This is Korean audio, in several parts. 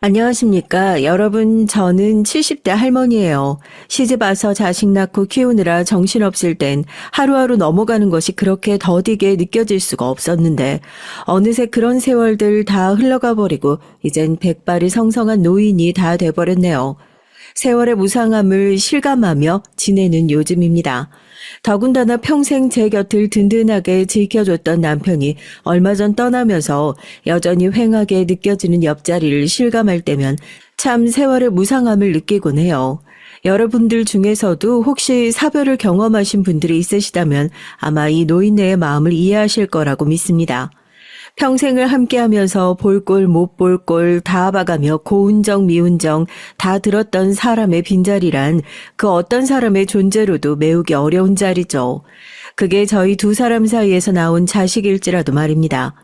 안녕하십니까. 여러분, 저는 70대 할머니예요. 시집 와서 자식 낳고 키우느라 정신없을 땐 하루하루 넘어가는 것이 그렇게 더디게 느껴질 수가 없었는데, 어느새 그런 세월들 다 흘러가 버리고, 이젠 백발이 성성한 노인이 다 돼버렸네요. 세월의 무상함을 실감하며 지내는 요즘입니다. 더군다나 평생 제 곁을 든든하게 지켜줬던 남편이 얼마 전 떠나면서 여전히 휑하게 느껴지는 옆자리를 실감할 때면 참 세월의 무상함을 느끼곤 해요. 여러분들 중에서도 혹시 사별을 경험하신 분들이 있으시다면 아마 이 노인네의 마음을 이해하실 거라고 믿습니다. 평생을 함께하면서 볼 꼴 못 볼 꼴 다 봐가며 고운정 미운정 다 들었던 사람의 빈자리란 그 어떤 사람의 존재로도 메우기 어려운 자리죠. 그게 저희 두 사람 사이에서 나온 자식일지라도 말입니다.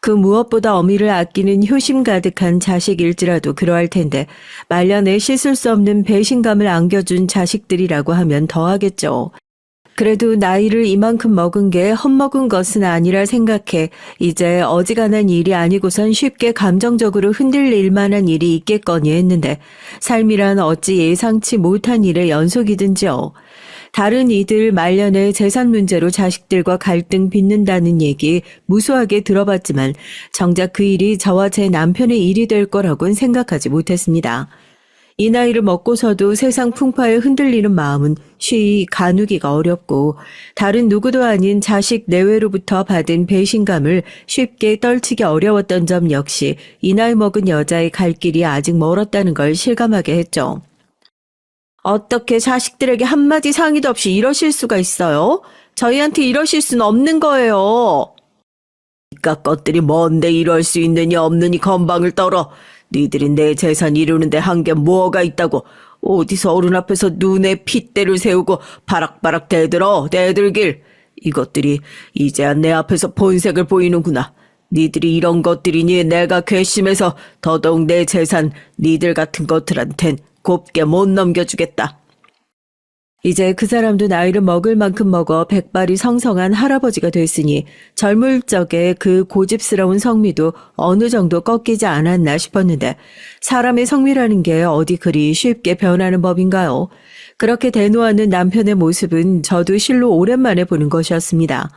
그 무엇보다 어미를 아끼는 효심 가득한 자식일지라도 그러할 텐데 말년에 씻을 수 없는 배신감을 안겨준 자식들이라고 하면 더하겠죠. 그래도 나이를 이만큼 먹은 게 헛먹은 것은 아니라 생각해 이제 어지간한 일이 아니고선 쉽게 감정적으로 흔들릴 만한 일이 있겠거니 했는데 삶이란 어찌 예상치 못한 일의 연속이든지요. 다른 이들 말년에 재산 문제로 자식들과 갈등 빚는다는 얘기 무수하게 들어봤지만 정작 그 일이 저와 제 남편의 일이 될 거라고는 생각하지 못했습니다. 이 나이를 먹고서도 세상 풍파에 흔들리는 마음은 쉬이 가누기가 어렵고 다른 누구도 아닌 자식 내외로부터 받은 배신감을 쉽게 떨치기 어려웠던 점 역시 이 나이 먹은 여자의 갈 길이 아직 멀었다는 걸 실감하게 했죠. 어떻게 자식들에게 한마디 상의도 없이 이러실 수가 있어요? 저희한테 이러실 수는 없는 거예요. 이깟 것들이 뭔데 이럴 수 있느니 없느니 건방을 떨어. 니들이 내 재산 이루는데 한 게 뭐가 있다고 어디서 어른 앞에서 눈에 핏대를 세우고 바락바락 대들길. 이것들이 이제야 내 앞에서 본색을 보이는구나. 니들이 이런 것들이니 내가 괘씸해서 더더욱 내 재산 니들 같은 것들한텐 곱게 못 넘겨주겠다. 이제 그 사람도 나이를 먹을 만큼 먹어 백발이 성성한 할아버지가 됐으니 젊을 적에 그 고집스러운 성미도 어느 정도 꺾이지 않았나 싶었는데 사람의 성미라는 게 어디 그리 쉽게 변하는 법인가요? 그렇게 대놓아는 남편의 모습은 저도 실로 오랜만에 보는 것이었습니다.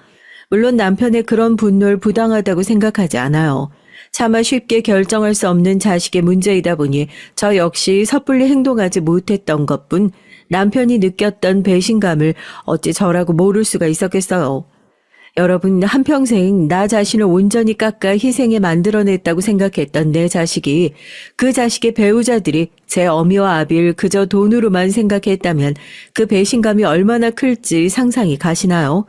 물론 남편의 그런 분노를 부당하다고 생각하지 않아요. 차마 쉽게 결정할 수 없는 자식의 문제이다 보니 저 역시 섣불리 행동하지 못했던 것뿐 남편이 느꼈던 배신감을 어찌 저라고 모를 수가 있었겠어요. 여러분, 한평생 나 자신을 온전히 깎아 희생에 만들어냈다고 생각했던 내 자식이 그 자식의 배우자들이 제 어미와 아비를 그저 돈으로만 생각했다면 그 배신감이 얼마나 클지 상상이 가시나요?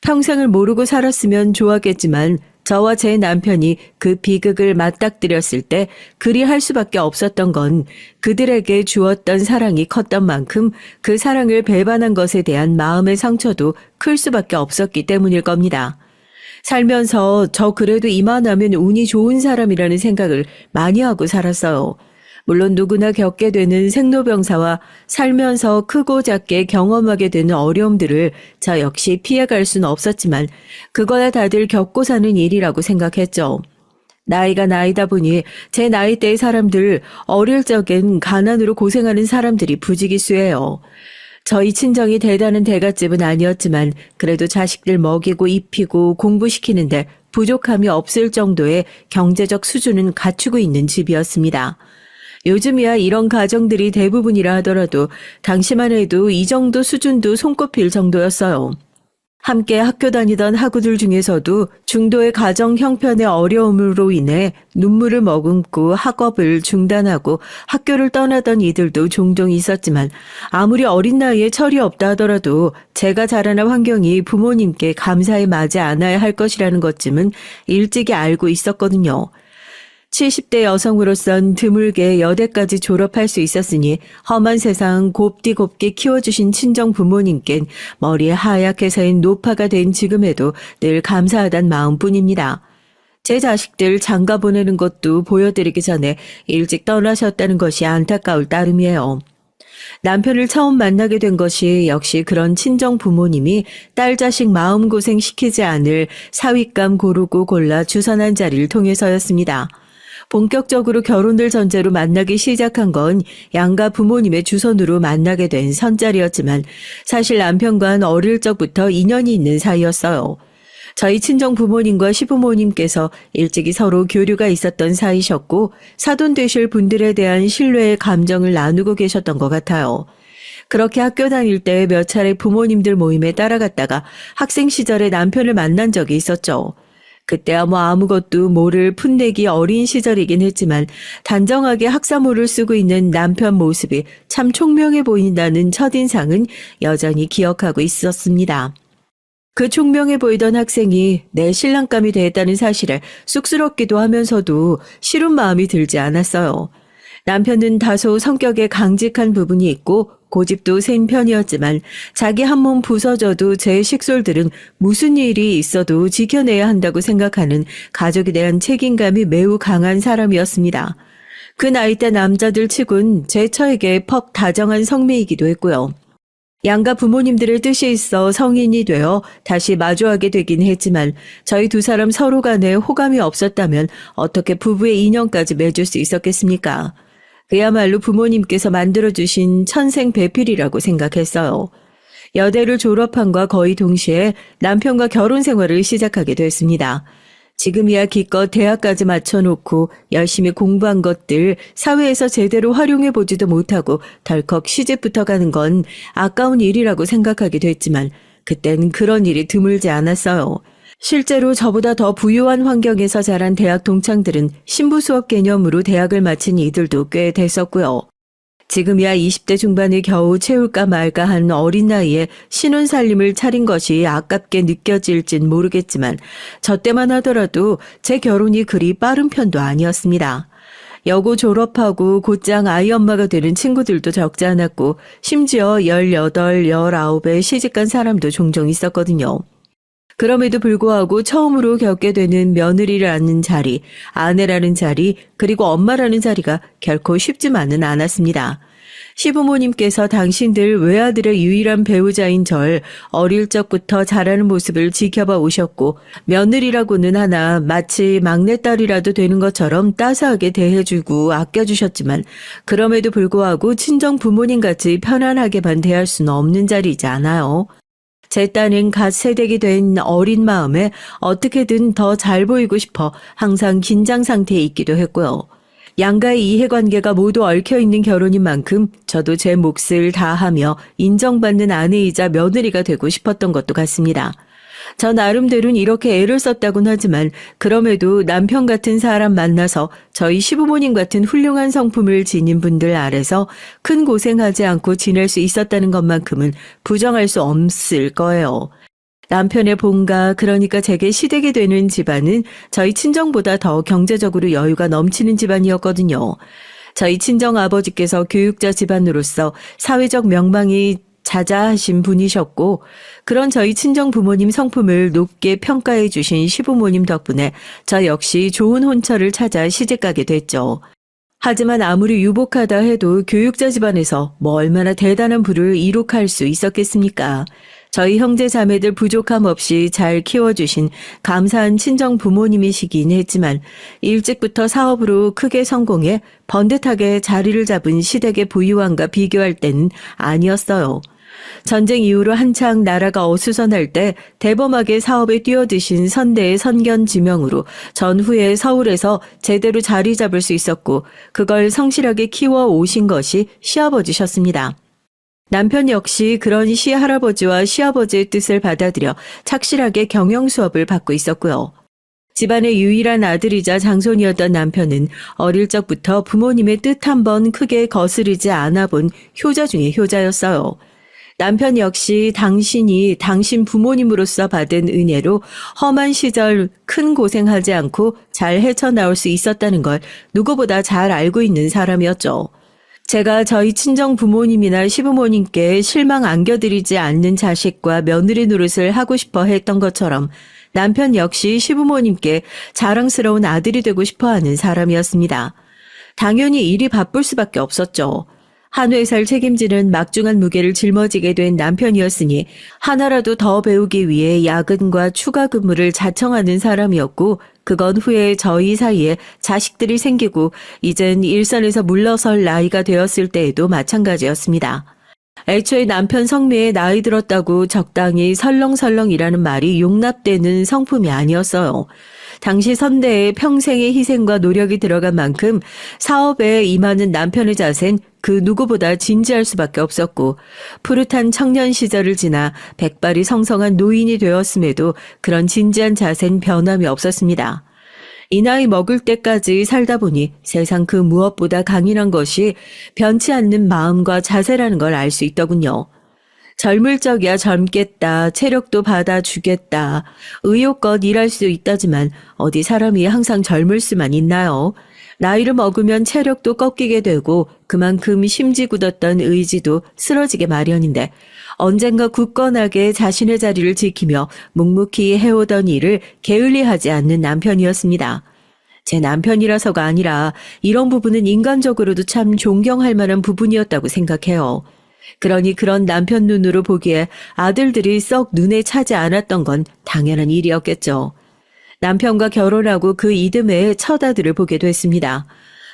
평생을 모르고 살았으면 좋았겠지만 저와 제 남편이 그 비극을 맞닥뜨렸을 때 그리 할 수밖에 없었던 건 그들에게 주었던 사랑이 컸던 만큼 그 사랑을 배반한 것에 대한 마음의 상처도 클 수밖에 없었기 때문일 겁니다. 살면서 저 그래도 이만하면 운이 좋은 사람이라는 생각을 많이 하고 살았어요. 물론 누구나 겪게 되는 생로병사와 살면서 크고 작게 경험하게 되는 어려움들을 저 역시 피해갈 수는 없었지만 그거야 다들 겪고 사는 일이라고 생각했죠. 나이가 나이다 보니 제 나이대의 사람들 어릴 적엔 가난으로 고생하는 사람들이 부지기수예요. 저희 친정이 대단한 대갓집은 아니었지만 그래도 자식들 먹이고 입히고 공부시키는데 부족함이 없을 정도의 경제적 수준은 갖추고 있는 집이었습니다. 요즘이야 이런 가정들이 대부분이라 하더라도 당시만 해도 이 정도 수준도 손꼽힐 정도였어요. 함께 학교 다니던 학우들 중에서도 중도의 가정 형편의 어려움으로 인해 눈물을 머금고 학업을 중단하고 학교를 떠나던 이들도 종종 있었지만 아무리 어린 나이에 철이 없다 하더라도 제가 자라난 환경이 부모님께 감사히 맞지 않아야 할 것이라는 것쯤은 일찍이 알고 있었거든요. 70대 여성으로선 드물게 여대까지 졸업할 수 있었으니 험한 세상 곱디곱게 키워주신 친정 부모님껜 머리에 하얗게 새인 노파가 된 지금에도 늘 감사하단 마음뿐입니다. 제 자식들 장가 보내는 것도 보여드리기 전에 일찍 떠나셨다는 것이 안타까울 따름이에요. 남편을 처음 만나게 된 것이 역시 그런 친정 부모님이 딸 자식 마음고생 시키지 않을 사윗감 고르고 골라 주선한 자리를 통해서였습니다. 본격적으로 결혼을 전제로 만나기 시작한 건 양가 부모님의 주선으로 만나게 된 선jal이었지만 사실 남편과는 어릴 적부터 인연이 있는 사이였어요. 저희 친정 부모님과 시부모님께서 일찍이 서로 교류가 있었던 사이셨고 사돈 되실 분들에 대한 신뢰의 감정을 나누고 계셨던 것 같아요. 그렇게 학교 다닐 때 몇 차례 부모님들 모임에 따라갔다가 학생 시절에 남편을 만난 적이 있었죠. 그때야 뭐 아무것도 모를 풋내기 어린 시절이긴 했지만 단정하게 학사모를 쓰고 있는 남편 모습이 참 총명해 보인다는 첫인상은 여전히 기억하고 있었습니다. 그 총명해 보이던 학생이 내 신랑감이 됐다는 사실에 쑥스럽기도 하면서도 싫은 마음이 들지 않았어요. 남편은 다소 성격에 강직한 부분이 있고 고집도 센 편이었지만 자기 한 몸 부서져도 제 식솔들은 무슨 일이 있어도 지켜내야 한다고 생각하는 가족에 대한 책임감이 매우 강한 사람이었습니다. 그 나이대 남자들 치곤 제 처에게 퍽 다정한 성미이기도 했고요. 양가 부모님들의 뜻이 있어 성인이 되어 다시 마주하게 되긴 했지만 저희 두 사람 서로 간에 호감이 없었다면 어떻게 부부의 인연까지 맺을 수 있었겠습니까? 그야말로 부모님께서 만들어주신 천생배필이라고 생각했어요. 여대를 졸업한과 거의 동시에 남편과 결혼 생활을 시작하게 됐습니다. 지금이야 기껏 대학까지 맞춰놓고 열심히 공부한 것들 사회에서 제대로 활용해보지도 못하고 덜컥 시집부터 가는 건 아까운 일이라고 생각하게 됐지만 그땐 그런 일이 드물지 않았어요. 실제로 저보다 더 부유한 환경에서 자란 대학 동창들은 신부 수업 개념으로 대학을 마친 이들도 꽤 됐었고요. 지금이야 20대 중반을 겨우 채울까 말까 한 어린 나이에 신혼살림을 차린 것이 아깝게 느껴질진 모르겠지만 저 때만 하더라도 제 결혼이 그리 빠른 편도 아니었습니다. 여고 졸업하고 곧장 아이 엄마가 되는 친구들도 적지 않았고 심지어 18, 19에 시집간 사람도 종종 있었거든요. 그럼에도 불구하고 처음으로 겪게 되는 며느리라는 자리, 아내라는 자리, 그리고 엄마라는 자리가 결코 쉽지만은 않았습니다. 시부모님께서 당신들 외아들의 유일한 배우자인 절 어릴 적부터 자라는 모습을 지켜봐 오셨고 며느리라고는 하나 마치 막내딸이라도 되는 것처럼 따스하게 대해주고 아껴주셨지만 그럼에도 불구하고 친정 부모님같이 편안하게만 대할 수는 없는 자리이지 않아요. 제 딴은 갓 세대기 된 어린 마음에 어떻게든 더 잘 보이고 싶어 항상 긴장 상태에 있기도 했고요. 양가의 이해관계가 모두 얽혀있는 결혼인 만큼 저도 제 몫을 다하며 인정받는 아내이자 며느리가 되고 싶었던 것도 같습니다. 저 나름대로는 이렇게 애를 썼다곤 하지만 그럼에도 남편 같은 사람 만나서 저희 시부모님 같은 훌륭한 성품을 지닌 분들 아래서 큰 고생하지 않고 지낼 수 있었다는 것만큼은 부정할 수 없을 거예요. 남편의 본가, 그러니까 제게 시댁이 되는 집안은 저희 친정보다 더 경제적으로 여유가 넘치는 집안이었거든요. 저희 친정 아버지께서 교육자 집안으로서 사회적 명망이 자자하신 분이셨고 그런 저희 친정 부모님 성품을 높게 평가해 주신 시부모님 덕분에 저 역시 좋은 혼처를 찾아 시집가게 됐죠. 하지만 아무리 유복하다 해도 교육자 집안에서 뭐 얼마나 대단한 부를 이룩할 수 있었겠습니까? 저희 형제 자매들 부족함 없이 잘 키워주신 감사한 친정 부모님이시긴 했지만 일찍부터 사업으로 크게 성공해 번듯하게 자리를 잡은 시댁의 부유함과 비교할 때는 아니었어요. 전쟁 이후로 한창 나라가 어수선할 때 대범하게 사업에 뛰어드신 선대의 선견지명으로 전후에 서울에서 제대로 자리 잡을 수 있었고 그걸 성실하게 키워 오신 것이 시아버지셨습니다. 남편 역시 그런 시할아버지와 시아버지의 뜻을 받아들여 착실하게 경영 수업을 받고 있었고요. 집안의 유일한 아들이자 장손이었던 남편은 어릴 적부터 부모님의 뜻 한번 크게 거스르지 않아 본 효자 중의 효자였어요. 남편 역시 당신이 당신 부모님으로서 받은 은혜로 험한 시절 큰 고생하지 않고 잘 헤쳐나올 수 있었다는 걸 누구보다 잘 알고 있는 사람이었죠. 제가 저희 친정 부모님이나 시부모님께 실망 안겨드리지 않는 자식과 며느리 노릇을 하고 싶어 했던 것처럼 남편 역시 시부모님께 자랑스러운 아들이 되고 싶어 하는 사람이었습니다. 당연히 일이 바쁠 수밖에 없었죠. 한 회사를 책임지는 막중한 무게를 짊어지게 된 남편이었으니 하나라도 더 배우기 위해 야근과 추가 근무를 자청하는 사람이었고 그건 후에 저희 사이에 자식들이 생기고 이젠 일선에서 물러설 나이가 되었을 때에도 마찬가지였습니다. 애초에 남편 성매에 나이 들었다고 적당히 설렁설렁이라는 말이 용납되는 성품이 아니었어요. 당시 선대에 평생의 희생과 노력이 들어간 만큼 사업에 임하는 남편의 자세는 그 누구보다 진지할 수밖에 없었고 푸릇한 청년 시절을 지나 백발이 성성한 노인이 되었음에도 그런 진지한 자세는 변함이 없었습니다. 이 나이 먹을 때까지 살다 보니 세상 그 무엇보다 강인한 것이 변치 않는 마음과 자세라는 걸 알 수 있더군요. 젊을 적이야 젊겠다, 체력도 받아주겠다, 의욕껏 일할 수 있다지만 어디 사람이 항상 젊을 수만 있나요? 나이를 먹으면 체력도 꺾이게 되고 그만큼 심지 굳었던 의지도 쓰러지게 마련인데 언젠가 굳건하게 자신의 자리를 지키며 묵묵히 해오던 일을 게을리하지 않는 남편이었습니다. 제 남편이라서가 아니라 이런 부분은 인간적으로도 참 존경할 만한 부분이었다고 생각해요. 그러니 그런 남편 눈으로 보기에 아들들이 썩 눈에 차지 않았던 건 당연한 일이었겠죠. 남편과 결혼하고 그 이듬해에 첫 아들을 보게 됐습니다.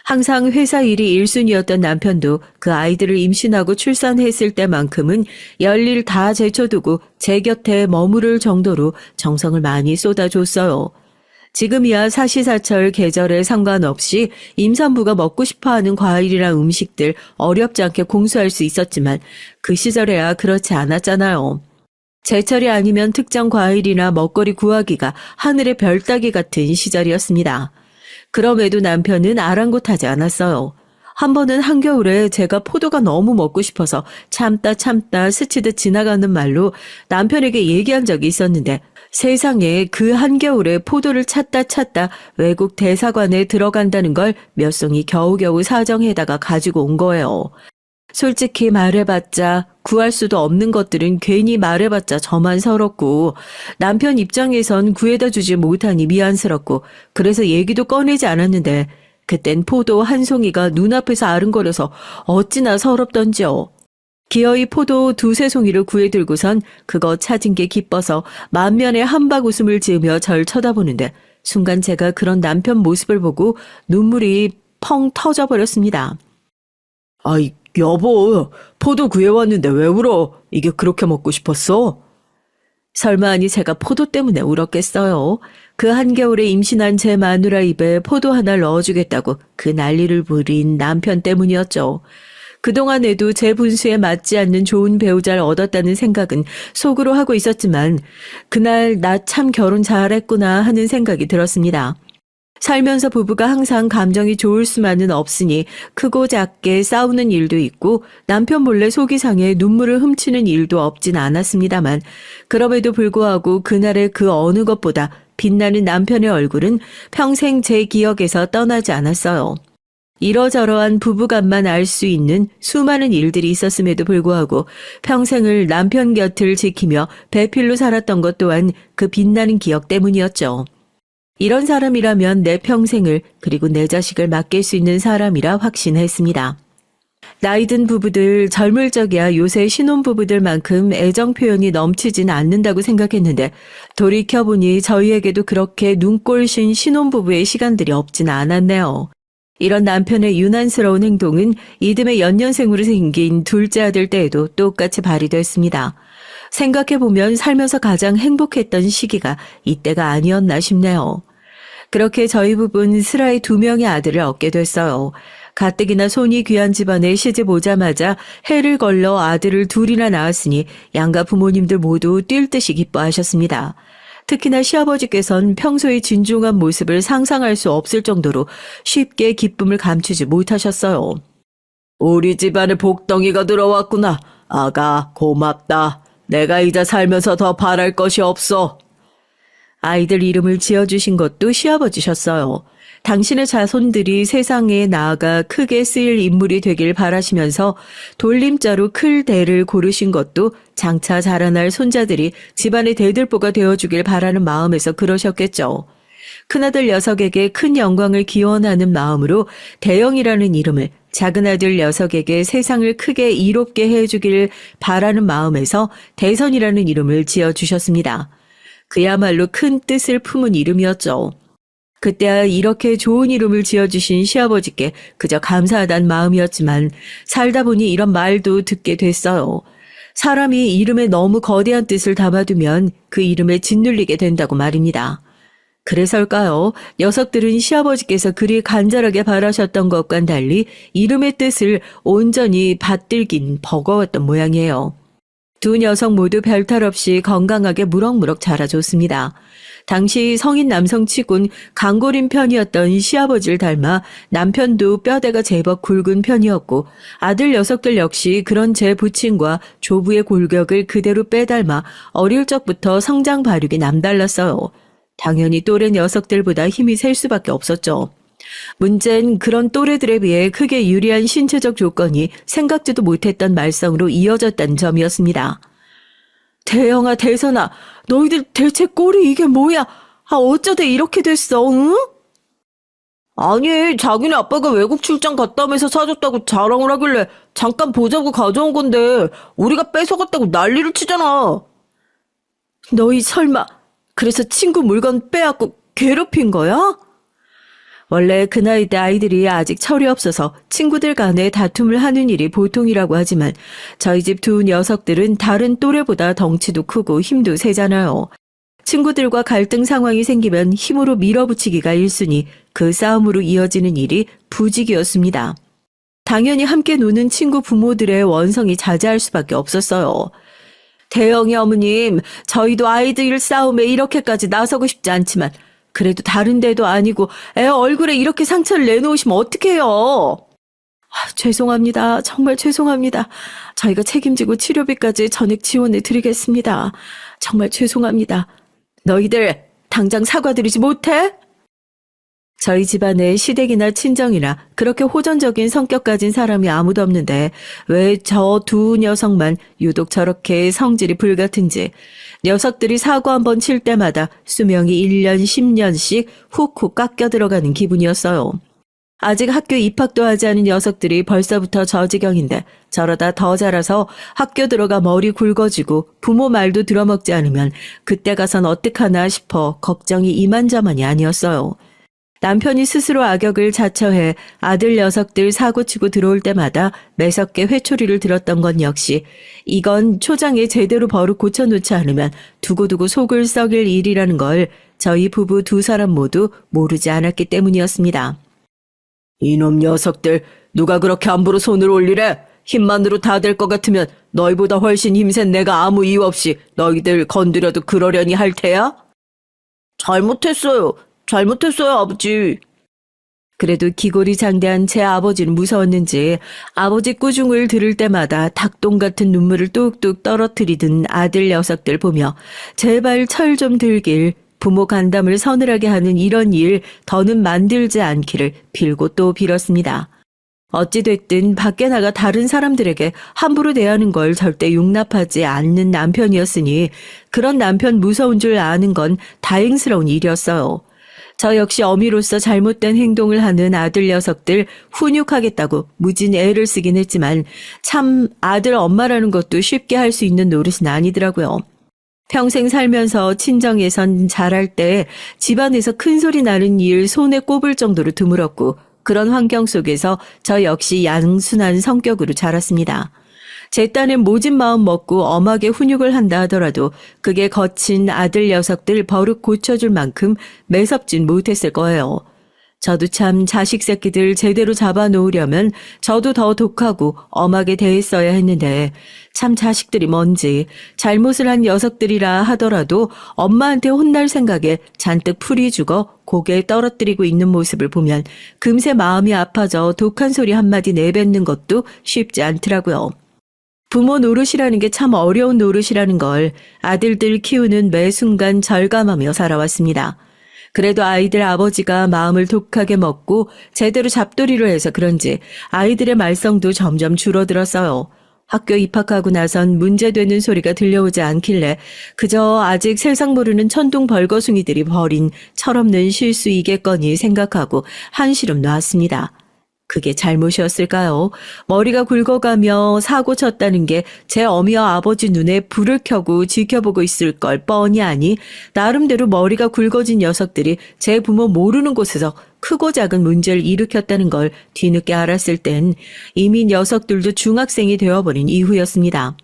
항상 회사 일이 1순위였던 남편도 그 아이들을 임신하고 출산했을 때만큼은 열일 다 제쳐두고 제 곁에 머무를 정도로 정성을 많이 쏟아줬어요. 지금이야 사시사철 계절에 상관없이 임산부가 먹고 싶어하는 과일이랑 음식들 어렵지 않게 공수할 수 있었지만 그 시절에야 그렇지 않았잖아요. 제철이 아니면 특정 과일이나 먹거리 구하기가 하늘의 별 따기 같은 시절이었습니다. 그럼에도 남편은 아랑곳하지 않았어요. 한 번은 한겨울에 제가 포도가 너무 먹고 싶어서 참다 스치듯 지나가는 말로 남편에게 얘기한 적이 있었는데 세상에 그 한겨울에 포도를 찾다 외국 대사관에 들어간다는 걸 몇 송이 겨우겨우 사정해다가 가지고 온 거예요. 솔직히 말해봤자 구할 수도 없는 것들은 괜히 말해봤자 저만 서럽고 남편 입장에선 구해다 주지 못하니 미안스럽고 그래서 얘기도 꺼내지 않았는데 그땐 포도 한 송이가 눈앞에서 아른거려서 어찌나 서럽던지요. 기어이 포도 2-3송이를 구해 들고선 그거 찾은 게 기뻐서 만면에 한박 웃음을 지으며 절 쳐다보는데 순간 제가 그런 남편 모습을 보고 눈물이 펑 터져버렸습니다. 아이, 여보, 포도 구해왔는데 왜 울어? 이게 그렇게 먹고 싶었어? 설마 아니 제가 포도 때문에 울었겠어요. 그 한겨울에 임신한 제 마누라 입에 포도 하나를 넣어주겠다고 그 난리를 부린 남편 때문이었죠. 그동안에도 제 분수에 맞지 않는 좋은 배우자를 얻었다는 생각은 속으로 하고 있었지만 그날 나 참 결혼 잘했구나 하는 생각이 들었습니다. 살면서 부부가 항상 감정이 좋을 수만은 없으니 크고 작게 싸우는 일도 있고 남편 몰래 속이 상해 눈물을 훔치는 일도 없진 않았습니다만 그럼에도 불구하고 그날의 그 어느 것보다 빛나는 남편의 얼굴은 평생 제 기억에서 떠나지 않았어요. 이러저러한 부부간만 알 수 있는 수많은 일들이 있었음에도 불구하고 평생을 남편 곁을 지키며 배필로 살았던 것 또한 그 빛나는 기억 때문이었죠. 이런 사람이라면 내 평생을 그리고 내 자식을 맡길 수 있는 사람이라 확신했습니다. 나이든 부부들 젊을 적이야 요새 신혼부부들만큼 애정 표현이 넘치진 않는다고 생각했는데 돌이켜보니 저희에게도 그렇게 눈꼴신 신혼부부의 시간들이 없진 않았네요. 이런 남편의 유난스러운 행동은 이듬해 연년생으로 생긴 둘째 아들 때에도 똑같이 발휘됐습니다. 생각해보면 살면서 가장 행복했던 시기가 이때가 아니었나 싶네요. 그렇게 저희 부부는 슬하이 2명의 아들을 얻게 됐어요. 가뜩이나 손이 귀한 집안에 시집 오자마자 해를 걸러 아들을 2이나 낳았으니 양가 부모님들 모두 뛸 듯이 기뻐하셨습니다. 특히나 시아버지께서는 평소의 진중한 모습을 상상할 수 없을 정도로 쉽게 기쁨을 감추지 못하셨어요. 우리 집안에 복덩이가 들어왔구나. 아가, 고맙다. 내가 이제 살면서 더 바랄 것이 없어. 아이들 이름을 지어주신 것도 시아버지셨어요. 당신의 자손들이 세상에 나아가 크게 쓰일 인물이 되길 바라시면서 돌림자로 클 대를 고르신 것도 장차 자라날 손자들이 집안의 대들보가 되어주길 바라는 마음에서 그러셨겠죠. 큰아들 녀석에게 큰 영광을 기원하는 마음으로 대영이라는 이름을 작은 아들 녀석에게 세상을 크게 이롭게 해주길 바라는 마음에서 대선이라는 이름을 지어주셨습니다. 그야말로 큰 뜻을 품은 이름이었죠. 그때야 이렇게 좋은 이름을 지어주신 시아버지께 그저 감사하다는 마음이었지만 살다 보니 이런 말도 듣게 됐어요. 사람이 이름에 너무 거대한 뜻을 담아두면 그 이름에 짓눌리게 된다고 말입니다. 그래서일까요? 녀석들은 시아버지께서 그리 간절하게 바라셨던 것과는 달리 이름의 뜻을 온전히 받들긴 버거웠던 모양이에요. 두 녀석 모두 별탈 없이 건강하게 무럭무럭 자라줬습니다. 당시 성인 남성치곤 강골인 편이었던 시아버지를 닮아 남편도 뼈대가 제법 굵은 편이었고 아들 녀석들 역시 그런 제 부친과 조부의 골격을 그대로 빼닮아 어릴 적부터 성장 발육이 남달랐어요. 당연히 또래 녀석들보다 힘이 셀 수밖에 없었죠. 문제는 그런 또래들에 비해 크게 유리한 신체적 조건이 생각지도 못했던 말썽으로 이어졌다는 점이었습니다. 대영아, 대선아, 너희들 대체 꼴이 이게 뭐야? 어쩌다 이렇게 됐어, 응? 아니, 자기네 아빠가 외국 출장 갔다면서 사줬다고 자랑을 하길래 잠깐 보자고 가져온 건데 우리가 뺏어갔다고 난리를 치잖아. 너희 설마 그래서 친구 물건 빼앗고 괴롭힌 거야? 원래 그 나이 때 아이들이 아직 철이 없어서 친구들 간에 다툼을 하는 일이 보통이라고 하지만 저희 집 두 녀석들은 다른 또래보다 덩치도 크고 힘도 세잖아요. 친구들과 갈등 상황이 생기면 힘으로 밀어붙이기가 1순위, 그 싸움으로 이어지는 일이 부직이었습니다. 당연히 함께 노는 친구 부모들의 원성이 자제할 수밖에 없었어요. 대영이 어머님, 저희도 아이들 싸움에 이렇게까지 나서고 싶지 않지만 그래도 다른 데도 아니고 애 얼굴에 이렇게 상처를 내놓으시면 어떡해요? 죄송합니다. 정말 죄송합니다. 저희가 책임지고 치료비까지 전액 지원해 드리겠습니다. 정말 죄송합니다. 너희들 당장 사과드리지 못해? 저희 집안에 시댁이나 친정이나 그렇게 호전적인 성격 가진 사람이 아무도 없는데 왜 저 두 녀석만 유독 저렇게 성질이 불같은지 녀석들이 사고 한번 칠 때마다 수명이 1년 10년씩 훅훅 깎여 들어가는 기분이었어요. 아직 학교 입학도 하지 않은 녀석들이 벌써부터 저 지경인데 저러다 더 자라서 학교 들어가 머리 굵어지고 부모 말도 들어먹지 않으면 그때 가선 어떡하나 싶어 걱정이 이만저만이 아니었어요. 남편이 스스로 악역을 자처해 아들 녀석들 사고치고 들어올 때마다 매섭게 회초리를 들었던 건 역시 이건 초장에 제대로 버릇 고쳐놓지 않으면 두고두고 속을 썩일 일이라는 걸 저희 부부 두 사람 모두 모르지 않았기 때문이었습니다. 이놈 녀석들 누가 그렇게 함부로 손을 올리래? 힘만으로 다 될 것 같으면 너희보다 훨씬 힘센 내가 아무 이유 없이 너희들 건드려도 그러려니 할 테야? 잘못했어요, 아버지. 그래도 기골이 장대한 제 아버지는 무서웠는지 아버지 꾸중을 들을 때마다 닭똥 같은 눈물을 뚝뚝 떨어뜨리던 아들 녀석들 보며 제발 철 좀 들길, 부모 간담을 서늘하게 하는 이런 일 더는 만들지 않기를 빌고 또 빌었습니다. 어찌됐든 밖에 나가 다른 사람들에게 함부로 대하는 걸 절대 용납하지 않는 남편이었으니 그런 남편 무서운 줄 아는 건 다행스러운 일이었어요. 저 역시 어미로서 잘못된 행동을 하는 아들 녀석들 훈육하겠다고 무진 애를 쓰긴 했지만 참 아들 엄마라는 것도 쉽게 할 수 있는 노릇은 아니더라고요. 평생 살면서 친정에선 잘할 때 집안에서 큰 소리 나는 일 손에 꼽을 정도로 드물었고 그런 환경 속에서 저 역시 양순한 성격으로 자랐습니다. 제 딴엔 모진 마음 먹고 엄하게 훈육을 한다 하더라도 그게 거친 아들 녀석들 버릇 고쳐줄 만큼 매섭진 못했을 거예요. 저도 참 자식 새끼들 제대로 잡아놓으려면 저도 더 독하고 엄하게 대했어야 했는데 참 자식들이 뭔지 잘못을 한 녀석들이라 하더라도 엄마한테 혼날 생각에 잔뜩 풀이 죽어 고개 떨어뜨리고 있는 모습을 보면 금세 마음이 아파져 독한 소리 한마디 내뱉는 것도 쉽지 않더라고요. 부모 노릇이라는 게 참 어려운 노릇이라는 걸 아들들 키우는 매 순간 절감하며 살아왔습니다. 그래도 아이들 아버지가 마음을 독하게 먹고 제대로 잡돌이를 해서 그런지 아이들의 말썽도 점점 줄어들었어요. 학교 입학하고 나선 문제되는 소리가 들려오지 않길래 그저 아직 세상 모르는 천둥 벌거숭이들이 벌인 철없는 실수이겠거니 생각하고 한시름 놨습니다. 그게 잘못이었을까요? 머리가 굵어가며 사고 쳤다는 게 제 어미와 아버지 눈에 불을 켜고 지켜보고 있을 걸 뻔히 아니, 나름대로 머리가 굵어진 녀석들이 제 부모 모르는 곳에서 크고 작은 문제를 일으켰다는 걸 뒤늦게 알았을 땐 이미 녀석들도 중학생이 되어버린 이후였습니다.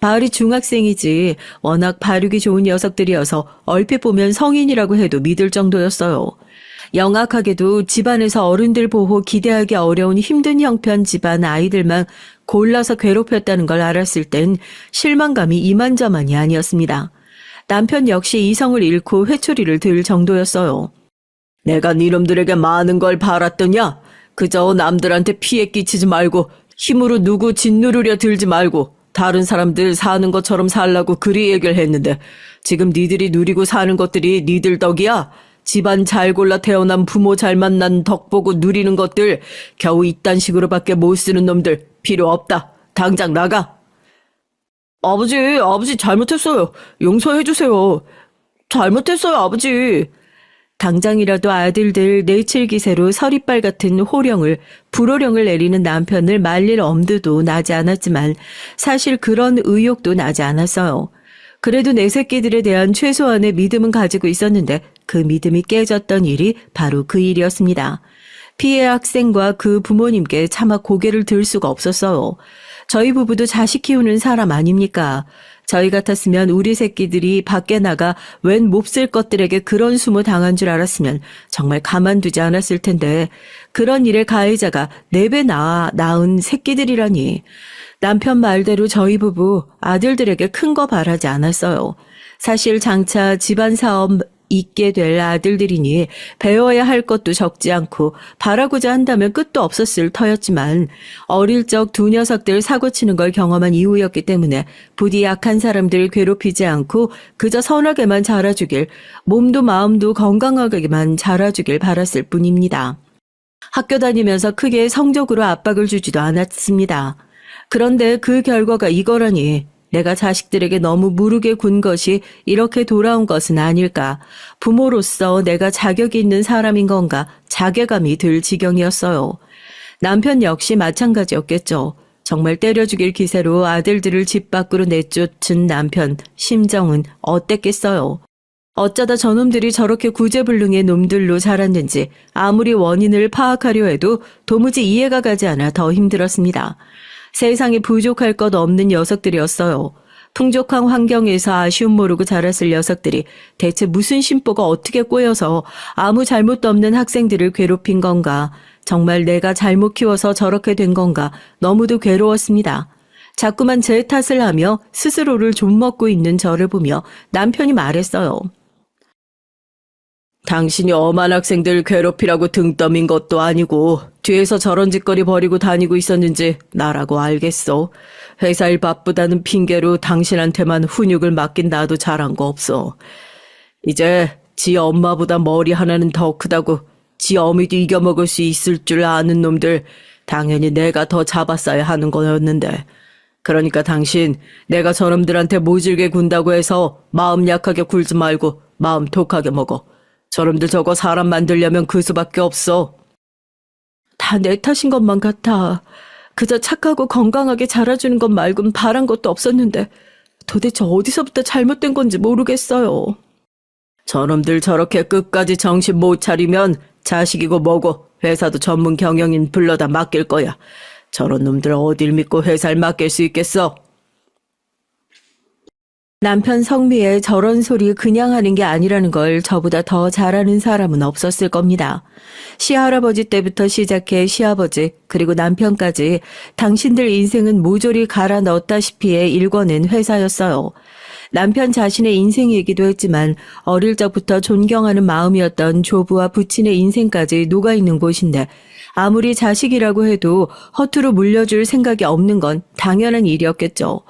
바울이 중학생이지 워낙 발육이 좋은 녀석들이어서 얼핏 보면 성인이라고 해도 믿을 정도였어요. 영악하게도 집안에서 어른들 보호 기대하기 어려운 힘든 형편 집안 아이들만 골라서 괴롭혔다는 걸 알았을 땐 실망감이 이만저만이 아니었습니다. 남편 역시 이성을 잃고 회초리를 들 정도였어요. 내가 니놈들에게 많은 걸 바랐더냐? 그저 남들한테 피해 끼치지 말고 힘으로 누구 짓누르려 들지 말고 다른 사람들 사는 것처럼 살라고 그리 얘기를 했는데 지금 니들이 누리고 사는 것들이 니들 덕이야? 집안 잘 골라 태어난 부모 잘 만난 덕 보고 누리는 것들 겨우 이딴 식으로밖에 못 쓰는 놈들 필요 없다. 당장 나가. 아버지 잘못했어요. 용서해 주세요. 잘못했어요, 아버지. 당장이라도 아들들 내칠기세로 서리빨 같은 불호령을 내리는 남편을 말릴 엄두도 나지 않았지만 사실 그런 의욕도 나지 않았어요. 그래도 내 새끼들에 대한 최소한의 믿음은 가지고 있었는데 그 믿음이 깨졌던 일이 바로 그 일이었습니다. 피해 학생과 그 부모님께 차마 고개를 들 수가 없었어요. 저희 부부도 자식 키우는 사람 아닙니까? 저희 같았으면 우리 새끼들이 밖에 나가 웬 몹쓸 것들에게 그런 수모 당한 줄 알았으면 정말 가만두지 않았을 텐데 그런 일의 가해자가 4배 낳은 새끼들이라니. 남편 말대로 저희 부부 아들들에게 큰 거 바라지 않았어요. 사실 장차 집안 사업 있게 될 아들들이니 배워야 할 것도 적지 않고 바라고자 한다면 끝도 없었을 터였지만 어릴 적 두 녀석들 사고치는 걸 경험한 이후였기 때문에 부디 약한 사람들 괴롭히지 않고 그저 선하게만 자라주길, 몸도 마음도 건강하게만 자라주길 바랐을 뿐입니다. 학교 다니면서 크게 성적으로 압박을 주지도 않았습니다. 그런데 그 결과가 이거라니 내가 자식들에게 너무 무르게 군 것이 이렇게 돌아온 것은 아닐까. 부모로서 내가 자격이 있는 사람인 건가 자괴감이 들 지경이었어요. 남편 역시 마찬가지였겠죠. 정말 때려 죽일 기세로 아들들을 집 밖으로 내쫓은 남편 심정은 어땠겠어요. 어쩌다 저놈들이 저렇게 구제불능의 놈들로 자랐는지 아무리 원인을 파악하려 해도 도무지 이해가 가지 않아 더 힘들었습니다. 세상에 부족할 것 없는 녀석들이었어요. 풍족한 환경에서 아쉬움 모르고 자랐을 녀석들이 대체 무슨 심보가 어떻게 꼬여서 아무 잘못도 없는 학생들을 괴롭힌 건가. 정말 내가 잘못 키워서 저렇게 된 건가. 너무도 괴로웠습니다. 자꾸만 제 탓을 하며 스스로를 좀먹고 있는 저를 보며 남편이 말했어요. 당신이 엄한 학생들 괴롭히라고 등 떠민 것도 아니고 뒤에서 저런 짓거리 벌이고 다니고 있었는지 나라고 알겠어. 회사 일 바쁘다는 핑계로 당신한테만 훈육을 맡긴 나도 잘한 거 없어. 이제 지 엄마보다 머리 하나는 더 크다고 지 어미도 이겨먹을 수 있을 줄 아는 놈들 당연히 내가 더 잡았어야 하는 거였는데 그러니까 당신 내가 저놈들한테 모질게 군다고 해서 마음 약하게 굴지 말고 마음 독하게 먹어. 저놈들 저거 사람 만들려면 그 수밖에 없어. 다 내 탓인 것만 같아. 그저 착하고 건강하게 자라주는 것 말곤 바란 것도 없었는데 도대체 어디서부터 잘못된 건지 모르겠어요. 저놈들 저렇게 끝까지 정신 못 차리면 자식이고 뭐고 회사도 전문 경영인 불러다 맡길 거야. 저런 놈들 어딜 믿고 회사를 맡길 수 있겠어? 남편 성미에 저런 소리 그냥 하는 게 아니라는 걸 저보다 더 잘 아는 사람은 없었을 겁니다. 시할아버지 때부터 시작해 시아버지 그리고 남편까지 당신들 인생은 모조리 갈아 넣었다시피의 일궈낸 회사였어요. 남편 자신의 인생이기도 했지만 어릴 적부터 존경하는 마음이었던 조부와 부친의 인생까지 녹아있는 곳인데 아무리 자식이라고 해도 허투루 물려줄 생각이 없는 건 당연한 일이었겠죠.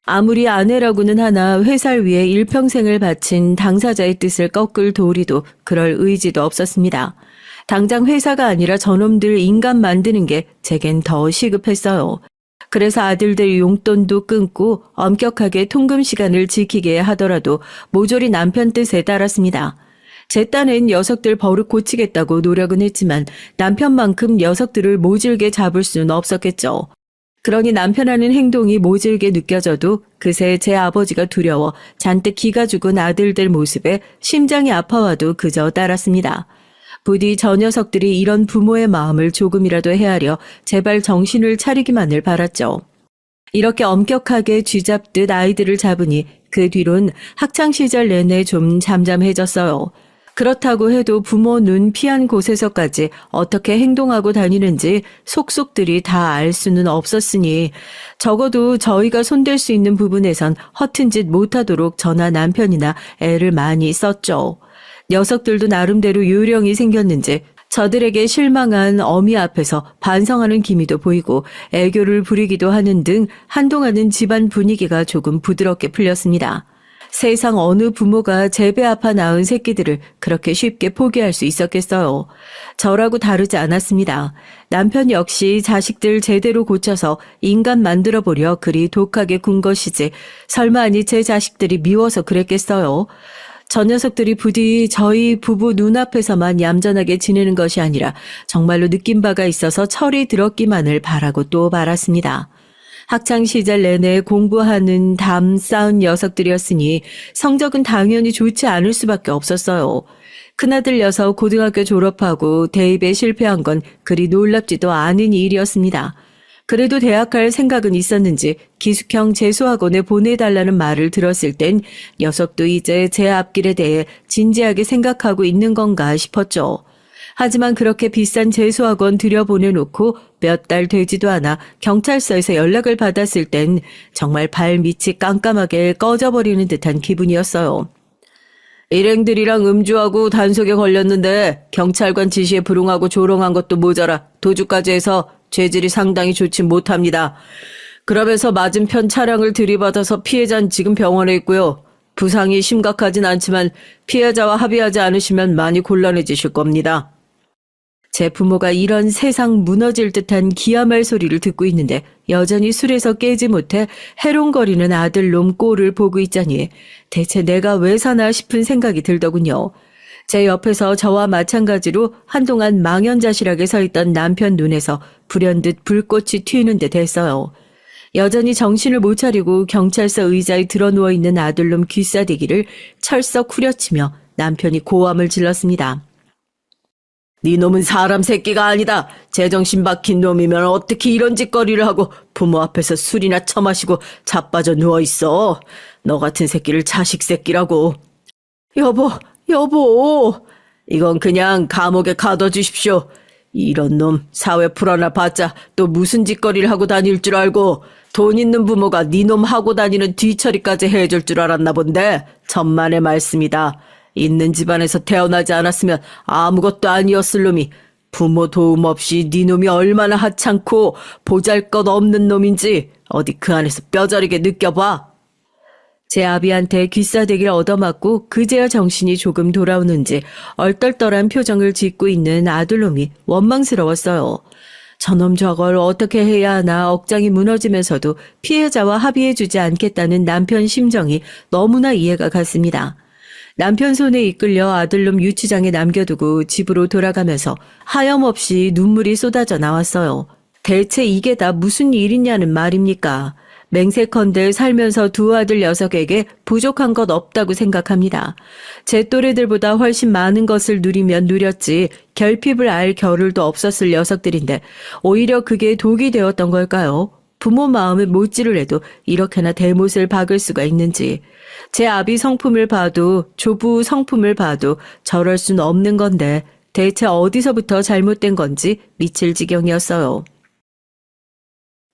아무리 아내라고는 하나 회사를 위해 일평생을 바친 당사자의 뜻을 꺾을 도리도 그럴 의지도 없었습니다. 당장 회사가 아니라 저놈들 인간 만드는 게 제겐 더 시급했어요. 그래서 아들들 용돈도 끊고 엄격하게 통금 시간을 지키게 하더라도 모조리 남편 뜻에 따랐습니다. 제 딴엔 녀석들 버릇 고치겠다고 노력은 했지만 남편만큼 녀석들을 모질게 잡을 수는 없었겠죠. 그러니 남편 하는 행동이 모질게 느껴져도 그새 제 아버지가 두려워 잔뜩 기가 죽은 아들들 모습에 심장이 아파와도 그저 따랐습니다. 부디 저 녀석들이 이런 부모의 마음을 조금이라도 헤아려 제발 정신을 차리기만을 바랐죠. 이렇게 엄격하게 쥐잡듯 아이들을 잡으니 그 뒤론 학창시절 내내 좀 잠잠해졌어요. 그렇다고 해도 부모 눈 피한 곳에서까지 어떻게 행동하고 다니는지 속속들이 다 알 수는 없었으니 적어도 저희가 손댈 수 있는 부분에선 허튼 짓 못하도록 저나 남편이나 애를 많이 썼죠. 녀석들도 나름대로 요령이 생겼는지 저들에게 실망한 어미 앞에서 반성하는 기미도 보이고 애교를 부리기도 하는 등 한동안은 집안 분위기가 조금 부드럽게 풀렸습니다. 세상 어느 부모가 제 배 아파 낳은 새끼들을 그렇게 쉽게 포기할 수 있었겠어요. 저라고 다르지 않았습니다. 남편 역시 자식들 제대로 고쳐서 인간 만들어보려 그리 독하게 군 것이지 설마 아니 제 자식들이 미워서 그랬겠어요. 저 녀석들이 부디 저희 부부 눈앞에서만 얌전하게 지내는 것이 아니라 정말로 느낀 바가 있어서 철이 들었기만을 바라고 또 말았습니다. 학창시절 내내 공부하는 담 쌓은 녀석들이었으니 성적은 당연히 좋지 않을 수밖에 없었어요. 큰아들 녀석 고등학교 졸업하고 대입에 실패한 건 그리 놀랍지도 않은 일이었습니다. 그래도 대학 갈 생각은 있었는지 기숙형 재수학원에 보내달라는 말을 들었을 땐 녀석도 이제 제 앞길에 대해 진지하게 생각하고 있는 건가 싶었죠. 하지만 그렇게 비싼 재수학원 들여보내놓고 몇 달 되지도 않아 경찰서에서 연락을 받았을 땐 정말 발밑이 깜깜하게 꺼져버리는 듯한 기분이었어요. 일행들이랑 음주하고 단속에 걸렸는데 경찰관 지시에 불응하고 조롱한 것도 모자라 도주까지 해서 죄질이 상당히 좋지 못합니다. 그러면서 맞은편 차량을 들이받아서 피해자는 지금 병원에 있고요. 부상이 심각하진 않지만 피해자와 합의하지 않으시면 많이 곤란해지실 겁니다. 제 부모가 이런 세상 무너질 듯한 기야말 소리를 듣고 있는데 여전히 술에서 깨지 못해 해롱거리는 아들놈 꼴을 보고 있자니 대체 내가 왜 사나 싶은 생각이 들더군요. 제 옆에서 저와 마찬가지로 한동안 망연자실하게 서 있던 남편 눈에서 불현듯 불꽃이 튀는 듯 했어요. 여전히 정신을 못 차리고 경찰서 의자에 드러누워 있는 아들놈 귀싸대기를 철썩 후려치며 남편이 고함을 질렀습니다. 네 놈은 사람 새끼가 아니다. 제정신 박힌 놈이면 어떻게 이런 짓거리를 하고 부모 앞에서 술이나 처마시고 자빠져 누워있어. 너 같은 새끼를 자식 새끼라고. 여보. 이건 그냥 감옥에 가둬주십시오. 이런 놈 사회 풀어나 봤자 또 무슨 짓거리를 하고 다닐 줄 알고 돈 있는 부모가 네 놈 하고 다니는 뒤처리까지 해줄 줄 알았나 본데 천만의 말씀이다. 있는 집안에서 태어나지 않았으면 아무것도 아니었을 놈이 부모 도움 없이 네 놈이 얼마나 하찮고 보잘것없는 놈인지 어디 그 안에서 뼈저리게 느껴봐. 제 아비한테 귀싸대기를 얻어맞고 그제야 정신이 조금 돌아오는지 얼떨떨한 표정을 짓고 있는 아들놈이 원망스러웠어요. 저놈 저걸 어떻게 해야 하나 억장이 무너지면서도 피해자와 합의해주지 않겠다는 남편 심정이 너무나 이해가 갔습니다. 남편 손에 이끌려 아들놈 유치장에 남겨두고 집으로 돌아가면서 하염없이 눈물이 쏟아져 나왔어요. 대체 이게 다 무슨 일이냐는 말입니까? 맹세컨대 살면서 두 아들 녀석에게 부족한 것 없다고 생각합니다. 제 또래들보다 훨씬 많은 것을 누리면 누렸지 결핍을 알 겨를도 없었을 녀석들인데 오히려 그게 독이 되었던 걸까요? 부모 마음을 못지를 해도 이렇게나 대못을 박을 수가 있는지. 제 아비 성품을 봐도 조부 성품을 봐도 저럴 순 없는 건데 대체 어디서부터 잘못된 건지 미칠 지경이었어요.